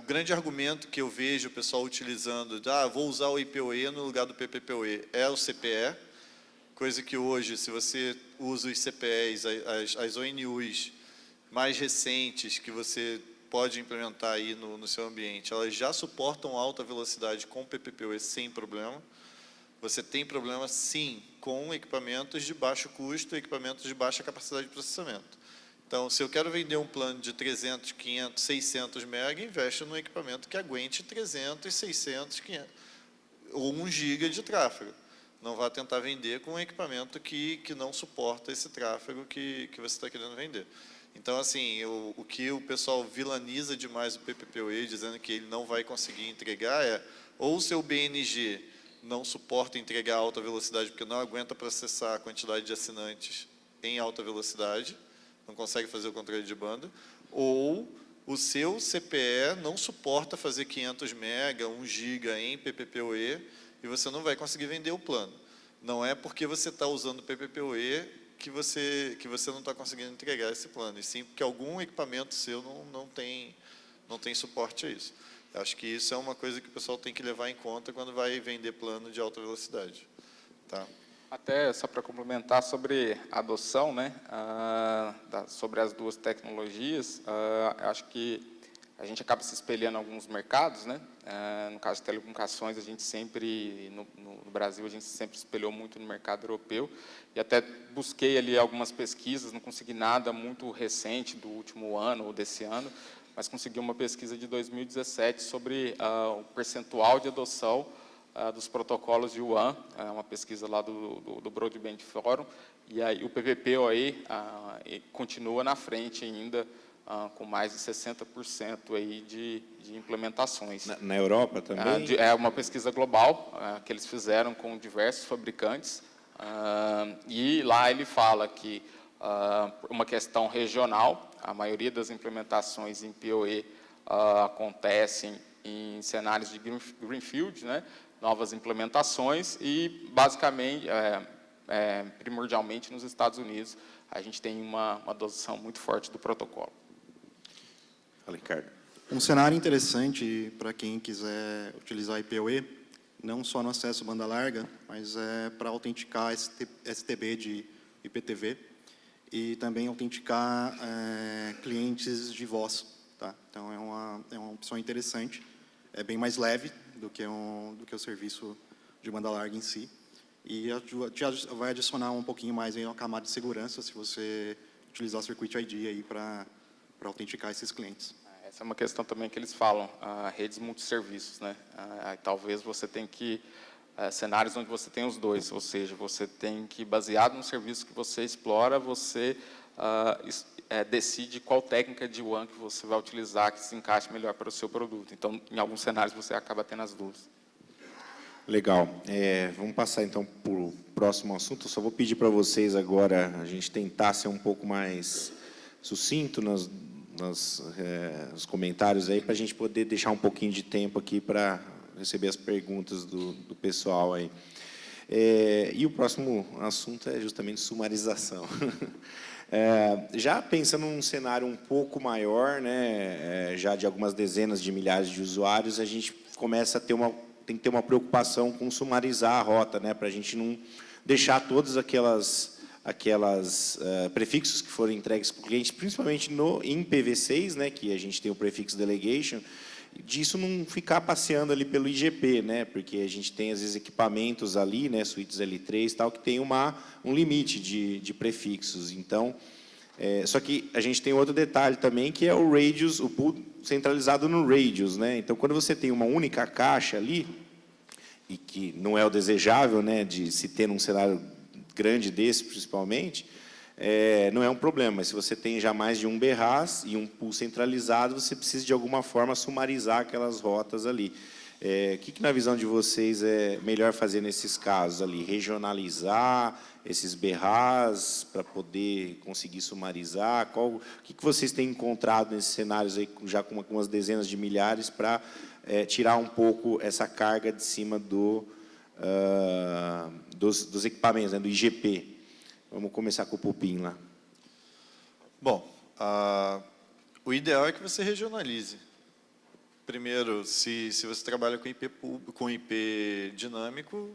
grande argumento que eu vejo o pessoal utilizando, vou usar o IPoE no lugar do PPoE, é o CPE, coisa que hoje, se você usa os CPEs, as ONUs mais recentes que você pode implementar aí no seu ambiente, elas já suportam alta velocidade com o PPoE sem problema. Você tem problema, sim, com equipamentos de baixo custo, equipamentos de baixa capacidade de processamento. Então, se eu quero vender um plano de 300, 500, 600 MB, investe num equipamento que aguente 300, 600, 500, ou 1 GB de tráfego. Não vá tentar vender com um equipamento que não suporta esse tráfego que você está querendo vender. Então, assim, o que o pessoal vilaniza demais o PPPoE, dizendo que ele não vai conseguir entregar, ou o seu BNG não suporta entregar alta velocidade, porque não aguenta processar a quantidade de assinantes em alta velocidade, não consegue fazer o controle de banda, ou o seu CPE não suporta fazer 500 MB, 1 GB em PPPoE, e você não vai conseguir vender o plano. Não é porque você está usando o PPPoE que você não está conseguindo entregar esse plano, e sim porque algum equipamento seu não tem suporte a isso. Eu acho que isso é uma coisa que o pessoal tem que levar em conta quando vai vender plano de alta velocidade. Tá? Até só para complementar sobre a adoção, né, sobre as duas tecnologias, eu acho que a gente acaba se espelhando em alguns mercados, né? No caso de telecomunicações, a gente sempre, no Brasil, a gente sempre se espelhou muito no mercado europeu, e até busquei ali algumas pesquisas, não consegui nada muito recente do último ano ou desse ano, mas consegui uma pesquisa de 2017 sobre o percentual de adoção dos protocolos de WAN, uma pesquisa lá do Broadband Forum, e aí o PPPoE continua na frente ainda, com mais de 60% aí de implementações. Na Europa também? É uma pesquisa global que eles fizeram com diversos fabricantes, e lá ele fala que uma questão regional, a maioria das implementações em PoE acontecem em cenários de greenfield, né, novas implementações, e basicamente, primordialmente nos Estados Unidos, a gente tem uma adoção muito forte do protocolo. Fala, Ricardo. Um cenário interessante para quem quiser utilizar IPoE, não só no acesso banda larga, mas para autenticar STB de IPTV e também autenticar clientes de voz. Tá? Então, é uma opção interessante. É bem mais leve do que o serviço de banda larga em si. E vai adicionar um pouquinho mais aí uma camada de segurança se você utilizar o Circuit ID aí para autenticar esses clientes. Essa é uma questão também que eles falam, redes multisserviços, né? Talvez você tenha que, cenários onde você tem os dois, ou seja, você tem que, baseado no serviço que você explora, você decide qual técnica de WAN que você vai utilizar, que se encaixe melhor para o seu produto. Então, em alguns cenários, você acaba tendo as duas. Legal. Vamos passar, então, para o próximo assunto. Eu só vou pedir para vocês agora a gente tentar ser um pouco mais sucinto nos comentários aí, para a gente poder deixar um pouquinho de tempo aqui para receber as perguntas do pessoal aí. E o próximo assunto é justamente sumarização. Já pensando num cenário um pouco maior, né, já de algumas dezenas de milhares de usuários, a gente começa a ter tem que ter uma preocupação com sumarizar a rota, né, para a gente não deixar todas aquelas prefixos que foram entregues para o cliente, principalmente em PV6, né, que a gente tem o prefixo delegation, disso não ficar passeando ali pelo IGP, né, porque a gente tem, às vezes, equipamentos ali, né, suítes L3 tal, que tem um limite de prefixos. Então, só que a gente tem outro detalhe também, que é o radius, o pool centralizado no radius, né. Então, quando você tem uma única caixa ali, e que não é o desejável, né, de se ter num cenário grande desse, principalmente, não é um problema. Mas se você tem já mais de um BRAS e um pool centralizado, você precisa, de alguma forma, sumarizar aquelas rotas ali. O que, na visão de vocês, é melhor fazer nesses casos ali? Regionalizar esses BRAS para poder conseguir sumarizar? O que vocês têm encontrado nesses cenários aí, já com algumas dezenas de milhares, para tirar um pouco essa carga de cima dos equipamentos, né, do IGP? Vamos começar com o Pupim lá. Bom, o ideal é que você regionalize. Primeiro, se você trabalha com IP dinâmico,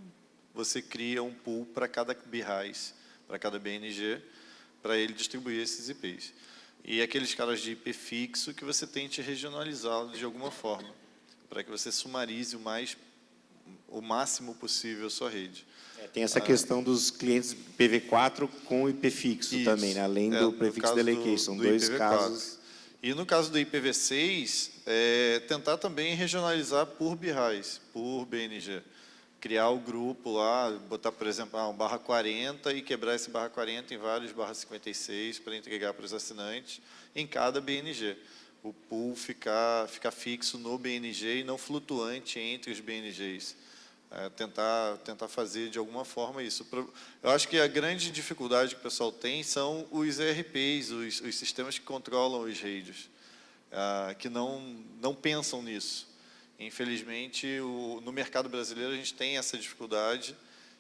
você cria um pool para cada BRAS, para cada BNG, para ele distribuir esses IPs. E aqueles caras de IP fixo, que você tente regionalizá-los de alguma forma, para que você sumarize o mais o máximo possível a sua rede. Tem essa questão dos clientes IPv4 com IP fixo Isso. também, né? Além do No prefix caso delegation. São do dois IPv4. casos. E no caso do IPv6, tentar também regionalizar por BRAIS, por BNG. Criar o grupo lá, botar, por exemplo, um /40 e quebrar esse /40 em vários /56 para entregar para os assinantes em cada BNG. O pool ficar fixo no BNG e não flutuante entre os BNGs. Tentar fazer de alguma forma isso. Eu acho que a grande dificuldade que o pessoal tem são os ERPs, os sistemas que controlam os radios, que não pensam nisso. Infelizmente, no mercado brasileiro a gente tem essa dificuldade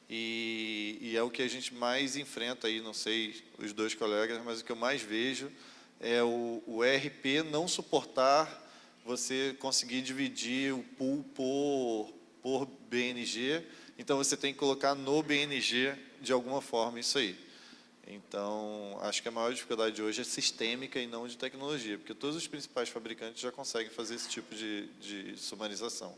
e é o que a gente mais enfrenta aí, não sei os dois colegas, mas o que eu mais vejo é o ERP não suportar você conseguir dividir o pool por BNG, então você tem que colocar no BNG de alguma forma isso aí. Então, acho que a maior dificuldade hoje é sistêmica e não de tecnologia, porque todos os principais fabricantes já conseguem fazer esse tipo de sumarização.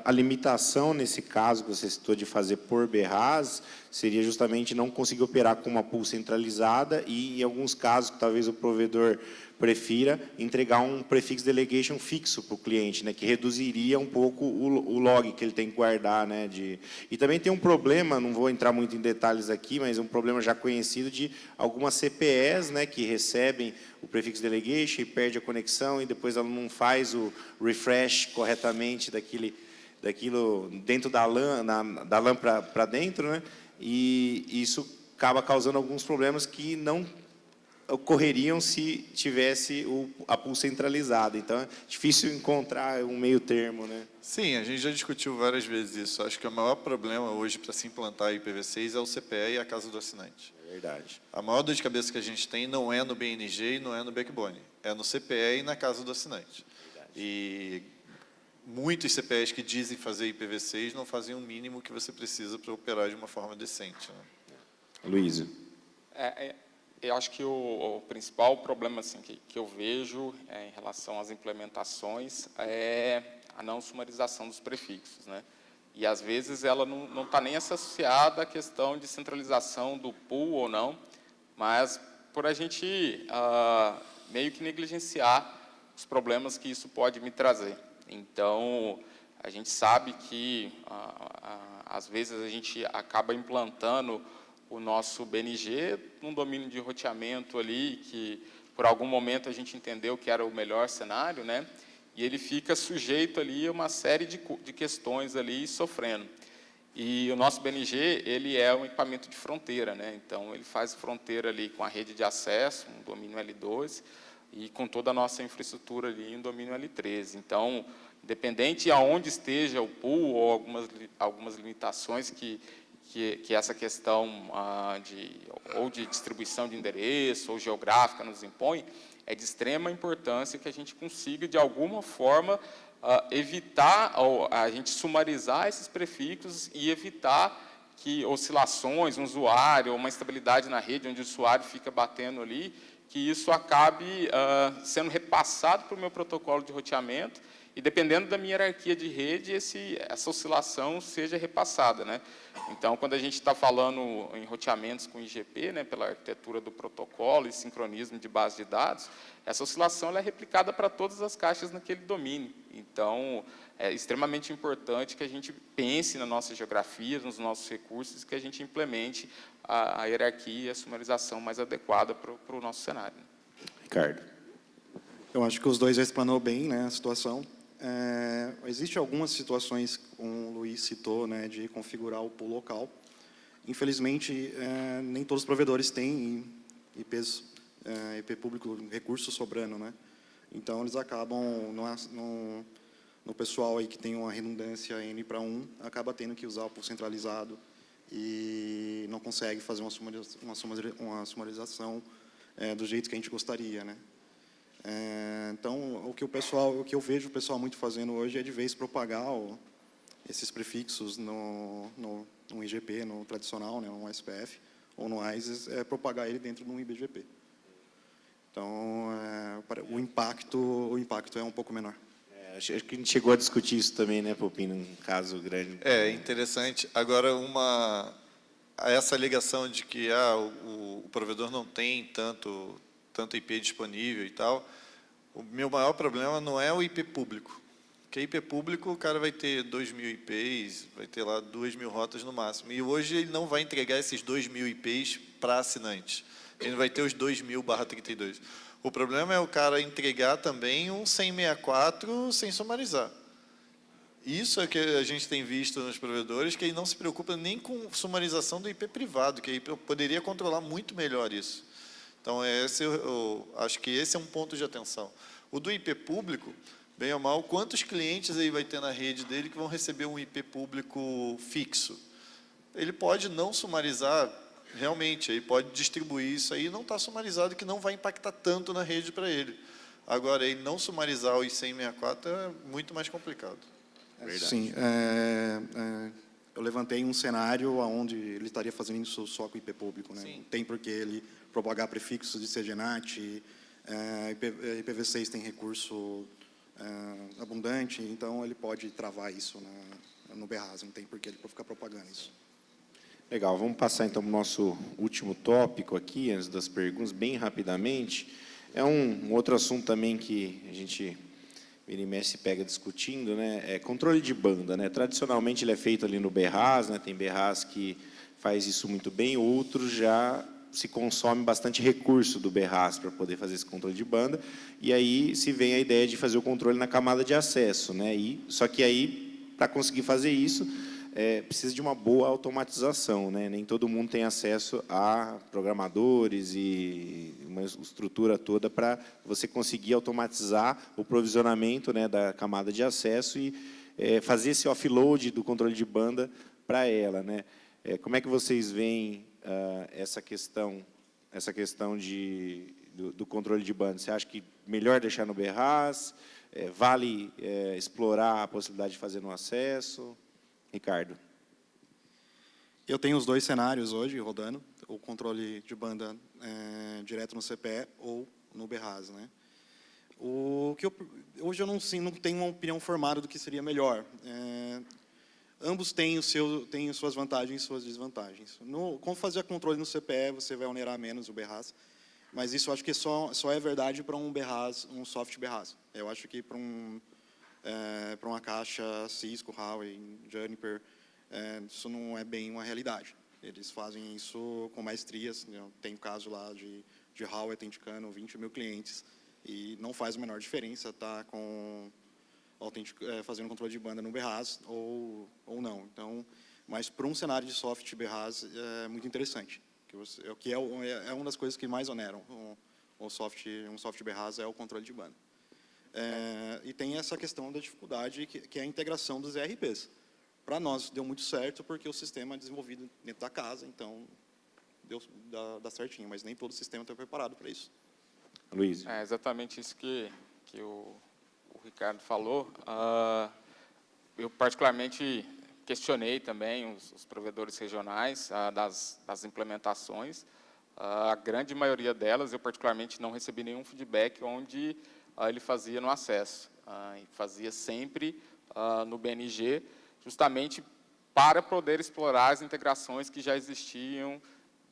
A limitação, nesse caso que você citou, de fazer por BRAS, seria justamente não conseguir operar com uma pool centralizada e, em alguns casos, que talvez o provedor prefira, entregar um prefix delegation fixo para o cliente, né, que reduziria um pouco o log que ele tem que guardar. Né, E também tem um problema, não vou entrar muito em detalhes aqui, mas um problema já conhecido de algumas CPEs, né, que recebem o prefix delegation e perde a conexão e depois ela não faz o refresh corretamente daquilo dentro da LAN para dentro, né, e isso acaba causando alguns problemas que não ocorreriam se tivesse a pool centralizada. Então, é difícil encontrar um meio termo, né? Sim, a gente já discutiu várias vezes isso. Acho que o maior problema hoje para se implantar IPv6 é o CPE e a casa do assinante. É verdade. A maior dor de cabeça que a gente tem não é no BNG e não é no backbone. É no CPE e na casa do assinante. Verdade. E muitos CPEs que dizem fazer IPv6 não fazem o mínimo que você precisa para operar de uma forma decente. Né? Luísa. Eu acho que o principal problema assim, que eu vejo em relação às implementações é a não sumarização dos prefixos, né? E, às vezes, ela não está nem associada à questão de centralização do pool ou não, mas por a gente meio que negligenciar os problemas que isso pode me trazer. Então, a gente sabe que, às vezes, a gente acaba implantando o nosso BNG num domínio de roteamento ali, que por algum momento a gente entendeu que era o melhor cenário, né? E ele fica sujeito ali a uma série de questões ali sofrendo. E o nosso BNG, ele é um equipamento de fronteira, né? Então, ele faz fronteira ali com a rede de acesso, um domínio L12, e com toda a nossa infraestrutura ali em domínio L13. Então, independente de aonde esteja o pool ou algumas limitações que essa questão de distribuição de endereço ou geográfica nos impõe, é de extrema importância que a gente consiga, de alguma forma, evitar, a gente sumarizar esses prefixos e evitar que oscilações, um usuário, ou uma instabilidade na rede, onde o usuário fica batendo ali, que isso acabe sendo repassado para o meu protocolo de roteamento, e, dependendo da minha hierarquia de rede, essa oscilação seja repassada. Né? Então, quando a gente está falando em roteamentos com IGP, né, pela arquitetura do protocolo e sincronismo de base de dados, essa oscilação ela é replicada para todas as caixas naquele domínio. Então, é extremamente importante que a gente pense na nossa geografia, nos nossos recursos, que a gente implemente a hierarquia e a sumarização mais adequada para o nosso cenário. Ricardo. Eu acho que os dois já explanou bem, né, a situação. Existem algumas situações, como o Luiz citou, né, de configurar o pool local. Infelizmente, nem todos os provedores têm IP público, recurso sobrando, né? Então, eles acabam, no pessoal aí que tem uma redundância N para 1, acaba tendo que usar o pool centralizado e não consegue fazer uma sumarização do jeito que a gente gostaria, né? Então, o que eu vejo o pessoal muito fazendo hoje é de vez propagar esses prefixos no IGP, no tradicional, né, no SPF, ou no ISIS, propagar ele dentro de um IBGP. Então, o impacto é um pouco menor. Acho que a gente chegou a discutir isso também, né, Popim, num caso grande. É interessante. Agora, essa alegação de que o provedor não tem tanto IP disponível e tal, o meu maior problema não é o IP público. Porque IP público, o cara vai ter 2.000 IPs, vai ter lá 2.000 rotas no máximo. E hoje ele não vai entregar esses 2.000 IPs para assinantes. Ele vai ter os 2.000/32. O problema é o cara entregar também um 100/64 sem sumarizar. Isso é que a gente tem visto nos provedores, que ele não se preocupa nem com sumarização do IP privado, que aí poderia controlar muito melhor isso. Então, eu acho que esse é um ponto de atenção. O do IP público, bem ou mal, quantos clientes aí vai ter na rede dele que vão receber um IP público fixo? Ele pode não sumarizar, realmente, aí pode distribuir isso aí, não está sumarizado, que não vai impactar tanto na rede para ele. Agora, ele não sumarizar os 100/64 é muito mais complicado. Verdade. Sim, eu levantei um cenário onde ele estaria fazendo isso só com IP público, né? Sim. Não tem por que ele propagar prefixos de CGNAT, IPv6 tem recurso abundante, então ele pode travar isso no BRAS, não tem por que ele ficar propagando isso. Legal, vamos passar então para o nosso último tópico aqui, antes das perguntas, bem rapidamente. É um outro assunto também que a gente vira e mexe se pega discutindo, né? É controle de banda, né? Tradicionalmente ele é feito ali no BRAS, né? Tem BRAS que faz isso muito bem, outros já se consome bastante recurso do BRAS para poder fazer esse controle de banda, e aí se vem a ideia de fazer o controle na camada de acesso, né? Só que aí, para conseguir fazer isso, precisa de uma boa automatização, né? Nem todo mundo tem acesso a programadores e uma estrutura toda para você conseguir automatizar o provisionamento, né, da camada de acesso e fazer esse offload do controle de banda para ela, né? Como é que vocês veem essa questão do controle de banda? Você acha que melhor deixar no BRAS? Vale explorar a possibilidade de fazer no acesso? Ricardo. Eu tenho os dois cenários hoje rodando, o controle de banda direto no CPE ou no BRAS, né? Hoje eu não tenho uma opinião formada do que seria melhor. Ambos têm suas vantagens e suas desvantagens. Como fazer controle no CPE, você vai onerar menos o BRAS, mas isso eu acho que só é verdade para um BRAS, um soft BRAS. Eu acho que para uma caixa Cisco, Huawei, Juniper, isso não é bem uma realidade. Eles fazem isso com maestrias. Tem o caso lá de Huawei autenticando 20.000 clientes e não faz a menor diferença estar fazendo controle de banda no BRAS ou não. Então, mas para um cenário de soft BRAS é muito interessante. Que é uma das coisas que mais oneram um soft BRAS é o controle de banda. E tem essa questão da dificuldade, que é a integração dos ERPs. Para nós deu muito certo, porque o sistema é desenvolvido dentro da casa, então dá certinho, mas nem todo o sistema está preparado para isso. Luiz. É exatamente isso que o Ricardo falou. Eu, particularmente, questionei também os provedores regionais das implementações. A grande maioria delas, eu particularmente não recebi nenhum feedback onde ele fazia no acesso. E fazia sempre no BNG, justamente para poder explorar as integrações que já existiam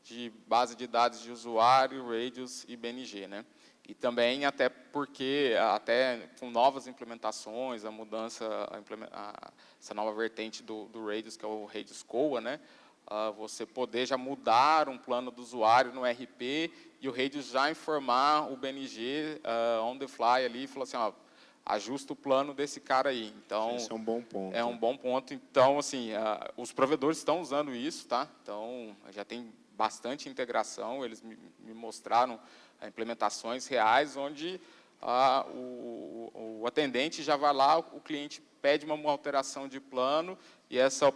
de base de dados de usuário, Radius e BNG, né? E também até porque, até com novas implementações, a mudança, essa nova vertente do Radius, que é o Radius COA, né? Você poder já mudar um plano do usuário no RP e o Radius já informar o BNG on the fly ali e falar assim, ajusta o plano desse cara aí. Então, esse é um bom ponto. É um bom ponto. Então, assim, os provedores estão usando isso, tá? Então, já tem bastante integração. Eles me mostraram implementações reais onde o atendente já vai lá, o cliente pede uma alteração de plano e essa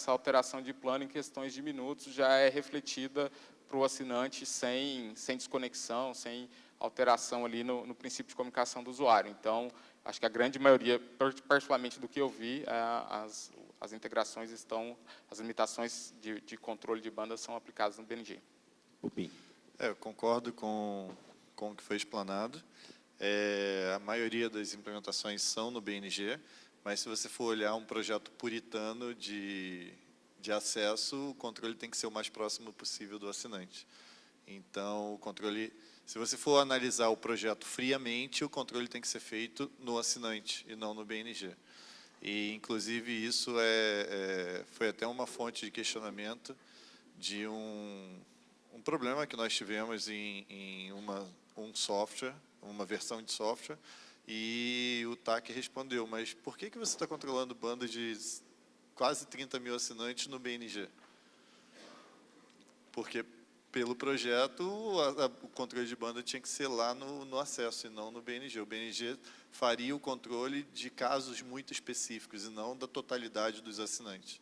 alteração de plano em questões de minutos já é refletida para o assinante sem desconexão, sem alteração ali no princípio de comunicação do usuário. Então, acho que a grande maioria, particularmente do que eu vi, as integrações as limitações de controle de banda são aplicadas no BNG. Upim. Eu concordo com o que foi explanado. A maioria das implementações são no BNG, mas se você for olhar um projeto puritano de acesso, o controle tem que ser o mais próximo possível do assinante. Então, o controle, se você for analisar o projeto friamente, o controle tem que ser feito no assinante e não no BNG. E, inclusive, isso foi até uma fonte de questionamento de um problema que nós tivemos em um software, uma versão de software, e o TAC respondeu, mas por que você está controlando banda de quase 30 mil assinantes no BNG? Porque, pelo projeto, o controle de banda tinha que ser lá no acesso e não no BNG. O BNG faria o controle de casos muito específicos e não da totalidade dos assinantes.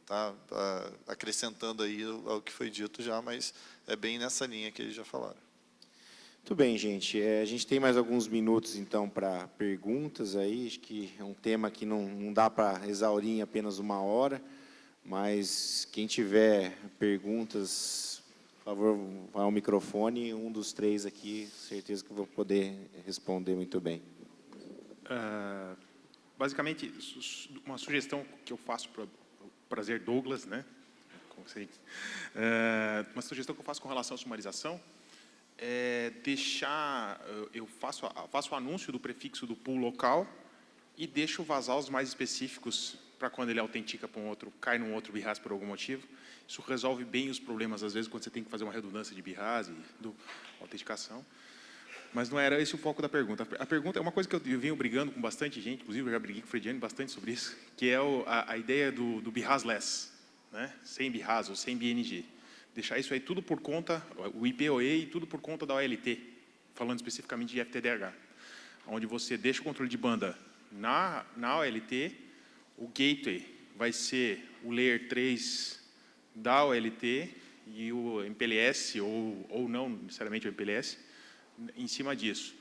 Tá? Acrescentando aí ao que foi dito já, mas é bem nessa linha que eles já falaram. Muito bem, gente. A gente tem mais alguns minutos, então, para perguntas aí. Acho que é um tema que não dá para exaurir em apenas uma hora, mas quem tiver perguntas, por favor, vá ao microfone. Um dos três aqui, certeza que eu vou poder responder muito bem. Basicamente, uma sugestão que eu faço para o prazer Douglas, né? Uma sugestão que eu faço com relação à sumarização é deixar, eu faço o anúncio do prefixo do pool local e deixo vazar os mais específicos para quando ele autentica para um outro, cai num outro BIRAS por algum motivo. Isso resolve bem os problemas, às vezes, quando você tem que fazer uma redundância de BIRAS e autenticação. Mas não era esse o foco da pergunta. A pergunta é uma coisa que eu venho brigando com bastante gente, inclusive eu já briguei com o Frediani bastante sobre isso, que é a ideia do BIRAS-less, né? Sem BIRAS ou sem BNG. Deixar isso aí tudo por conta, o IPOE e tudo por conta da OLT, falando especificamente de FTDH, onde você deixa o controle de banda na OLT, o gateway vai ser o Layer 3 da OLT e o MPLS, ou não necessariamente o MPLS, em cima disso.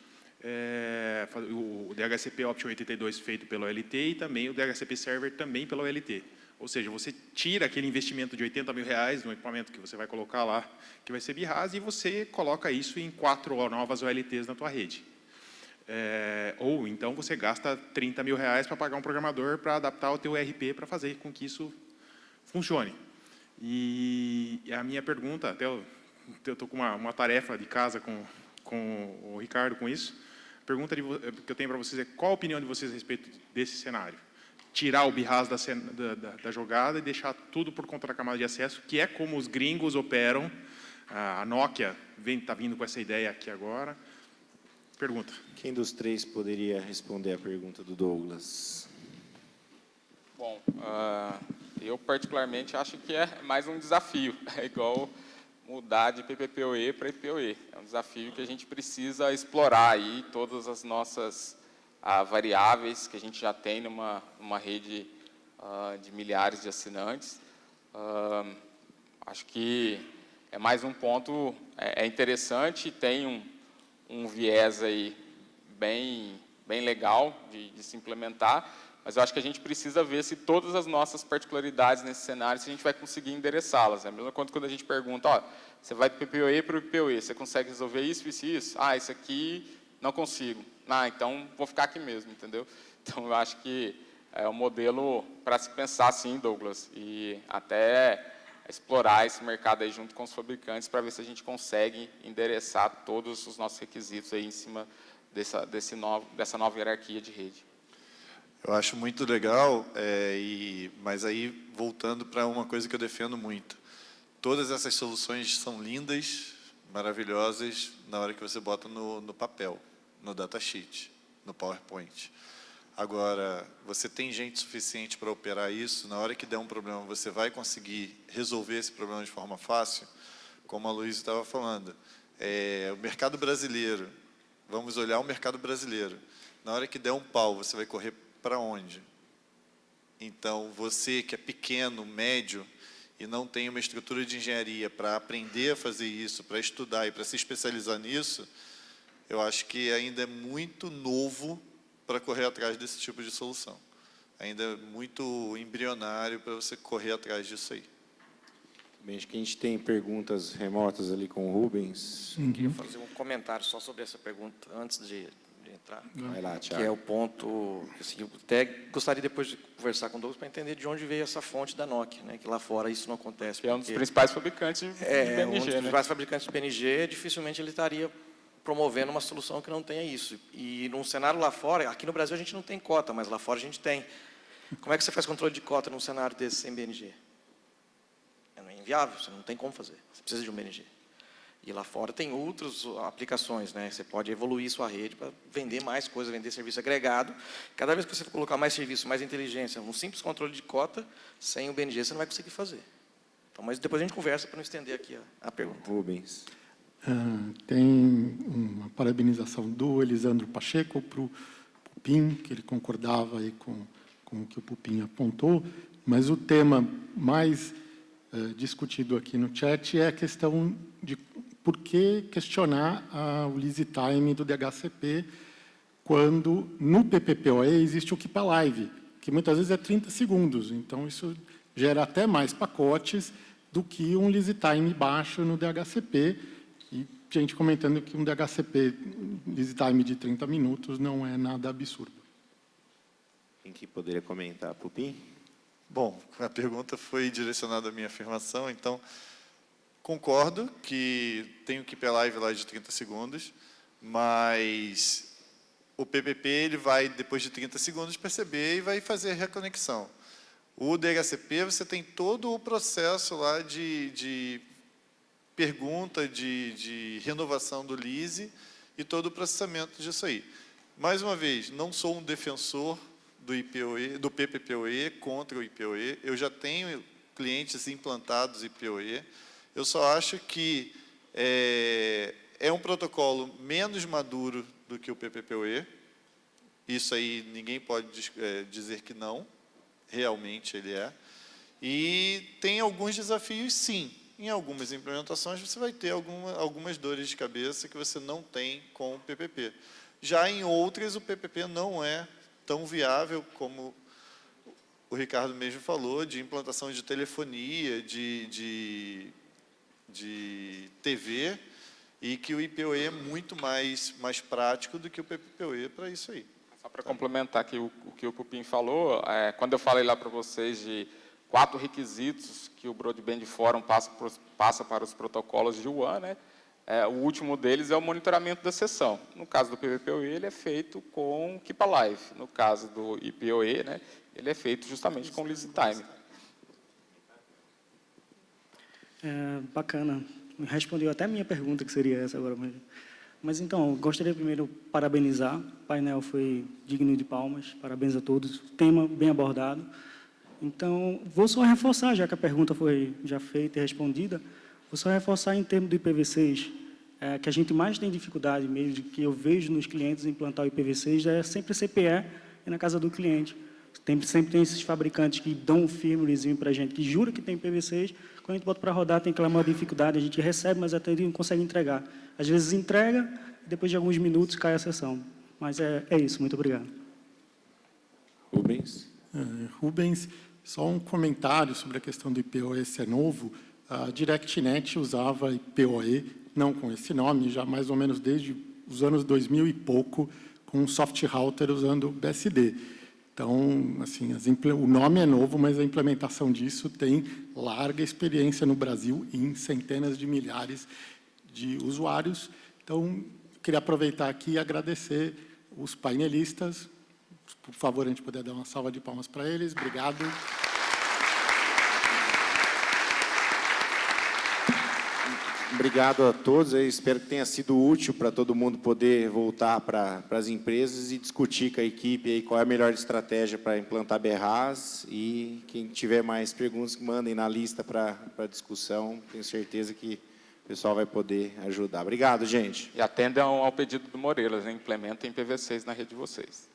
O DHCP Option 82 feito pela OLT e também o DHCP Server também pela OLT. Ou seja, você tira aquele investimento de R$80 mil no equipamento que você vai colocar lá, que vai ser BIRAS, e você coloca isso em 4 novas OLTs na tua rede. Ou então você gasta R$30 mil para pagar um programador para adaptar o teu ERP para fazer com que isso funcione. E a minha pergunta, até eu estou com uma tarefa de casa com o Ricardo com isso, a pergunta que eu tenho para vocês é qual a opinião de vocês a respeito desse cenário? Tirar o BIRAS da jogada e deixar tudo por conta da camada de acesso, que é como os gringos operam. A Nokia está vindo com essa ideia aqui agora. Pergunta. Quem dos três poderia responder a pergunta do Douglas? Bom, eu particularmente acho que é mais um desafio. É igual mudar de PPPoE para IPOE. É um desafio que a gente precisa explorar aí todas as nossas variáveis que a gente já tem numa rede de milhares de assinantes. Acho que é mais um ponto interessante, tem um viés aí bem legal de se implementar, mas eu acho que a gente precisa ver se todas as nossas particularidades nesse cenário, se a gente vai conseguir endereçá-las. É a mesma coisa quando a gente pergunta, você vai do PPoE para o IPOE, você consegue resolver isso, isso e isso? Isso aqui não consigo. Então vou ficar aqui mesmo, entendeu? Então eu acho que é um modelo para se pensar sim, Douglas, e até explorar esse mercado aí junto com os fabricantes para ver se a gente consegue endereçar todos os nossos requisitos aí em cima dessa nova hierarquia de rede. Eu acho muito legal, mas aí voltando para uma coisa que eu defendo muito. Todas essas soluções são lindas, maravilhosas, na hora que você bota no papel, no datasheet, no PowerPoint. Agora, você tem gente suficiente para operar isso, na hora que der um problema, você vai conseguir resolver esse problema de forma fácil? Como a Luísa estava falando, o mercado brasileiro, vamos olhar o mercado brasileiro. Na hora que der um pau, você vai correr para onde? Então, você que é pequeno, médio, e não tem uma estrutura de engenharia para aprender a fazer isso, para estudar e para se especializar nisso, eu acho que ainda é muito novo para correr atrás desse tipo de solução. Ainda é muito embrionário para você correr atrás disso aí. Bem, acho que a gente tem perguntas remotas ali com o Rubens. Eu queria fazer um comentário só sobre essa pergunta, antes de entrar? Vai lá, Que é Thiago. o ponto, assim, eu até gostaria depois de conversar com o Douglas para entender de onde veio essa fonte da Nokia, né? Que lá fora isso não acontece. Que é um dos porque principais fabricantes de um dos BNG, né? principais fabricantes de PNG, dificilmente ele estaria promovendo uma solução que não tenha isso. E num cenário lá fora, aqui no Brasil a gente não tem cota, mas lá fora a gente tem. Como é que você faz controle de cota num cenário desse sem BNG? É inviável, você não tem como fazer. Você precisa de um BNG. E lá fora tem outras aplicações, né? Você pode evoluir sua rede para vender mais coisas, vender serviço agregado. Cada vez que você colocar mais serviço, mais inteligência, um simples controle de cota, sem o BNG você não vai conseguir fazer. Então, mas depois a gente conversa para não estender aqui a pergunta. Rubens. Tem uma parabenização do Elisandro Pacheco para o Pupim, que ele concordava aí com o que o Pupim apontou, mas o tema mais discutido aqui no chat é a questão de por que questionar o Lease Time do DHCP quando no PPPoE existe o Keep Alive, que muitas vezes é 30 segundos. Então, isso gera até mais pacotes do que um Lease Time baixo no DHCP. E gente comentando que um DHCP Lease Time de 30 minutos não é nada absurdo. Quem que poderia comentar? Pupim? Bom, a pergunta foi direcionada à minha afirmação, então concordo que tem o Keep Alive lá de 30 segundos, mas o PPP ele vai, depois de 30 segundos, perceber e vai fazer a reconexão. O DHCP, você tem todo o processo lá de pergunta, de renovação do lease e todo o processamento disso aí. Mais uma vez, não sou um defensor do IPoE, do PPPoE contra o IPoE. Eu já tenho clientes implantados IPoE. Eu só acho que é um protocolo menos maduro do que o PPPoE. Isso aí ninguém pode dizer que não. Realmente ele é. E tem alguns desafios, sim. Em algumas implementações você vai ter algumas dores de cabeça que você não tem com o PPP. Já em outras, o PPP não é tão viável como o Ricardo mesmo falou, de implantação de telefonia, de TV, e que o IPoE é muito mais prático do que o PPPoE para isso aí. Só para complementar aqui o que o Pupim falou, quando eu falei lá para vocês de 4 requisitos que o Broadband Forum passa para os protocolos de WAN, né? O último deles é o monitoramento da sessão. No caso do PPPoE, ele é feito com Keep Alive. No caso do IPoE, né, ele é feito justamente com Lease Time. Bacana. Respondeu até a minha pergunta, que seria essa agora mesmo. Mas, então, gostaria primeiro de parabenizar. O painel foi digno de palmas. Parabéns a todos. Tema bem abordado. Então, vou só reforçar, já que a pergunta foi já feita e respondida, vou só reforçar em termos do IPv6, que a gente mais tem dificuldade mesmo, que eu vejo nos clientes implantar o IPv6, é sempre CPE e na casa do cliente. Sempre tem esses fabricantes que dão um firmwarezinho para a gente, que jura que tem IPv6, quando a gente bota para rodar tem aquela maior dificuldade, a gente recebe, mas até não consegue entregar. Às vezes entrega, e depois de alguns minutos cai a sessão. Mas é isso, muito obrigado. Rubens? Rubens, só um comentário sobre a questão do IPoE ser novo. A DirectNet usava IPoE, não com esse nome, já mais ou menos desde os anos 2000 e pouco, com um soft router usando BSD. Então, assim, o nome é novo, mas a implementação disso tem larga experiência no Brasil e em centenas de milhares de usuários. Então, queria aproveitar aqui e agradecer os painelistas. Por favor, a gente puder dar uma salva de palmas para eles. Obrigado. Obrigado a todos. Eu espero que tenha sido útil para todo mundo poder voltar para as empresas e discutir com a equipe aí qual é a melhor estratégia para implantar BRAS. E quem tiver mais perguntas, mandem na lista para discussão. Tenho certeza que o pessoal vai poder ajudar. Obrigado, gente. E atendam ao pedido do Moreiras, né? Implementem PV6 na rede de vocês.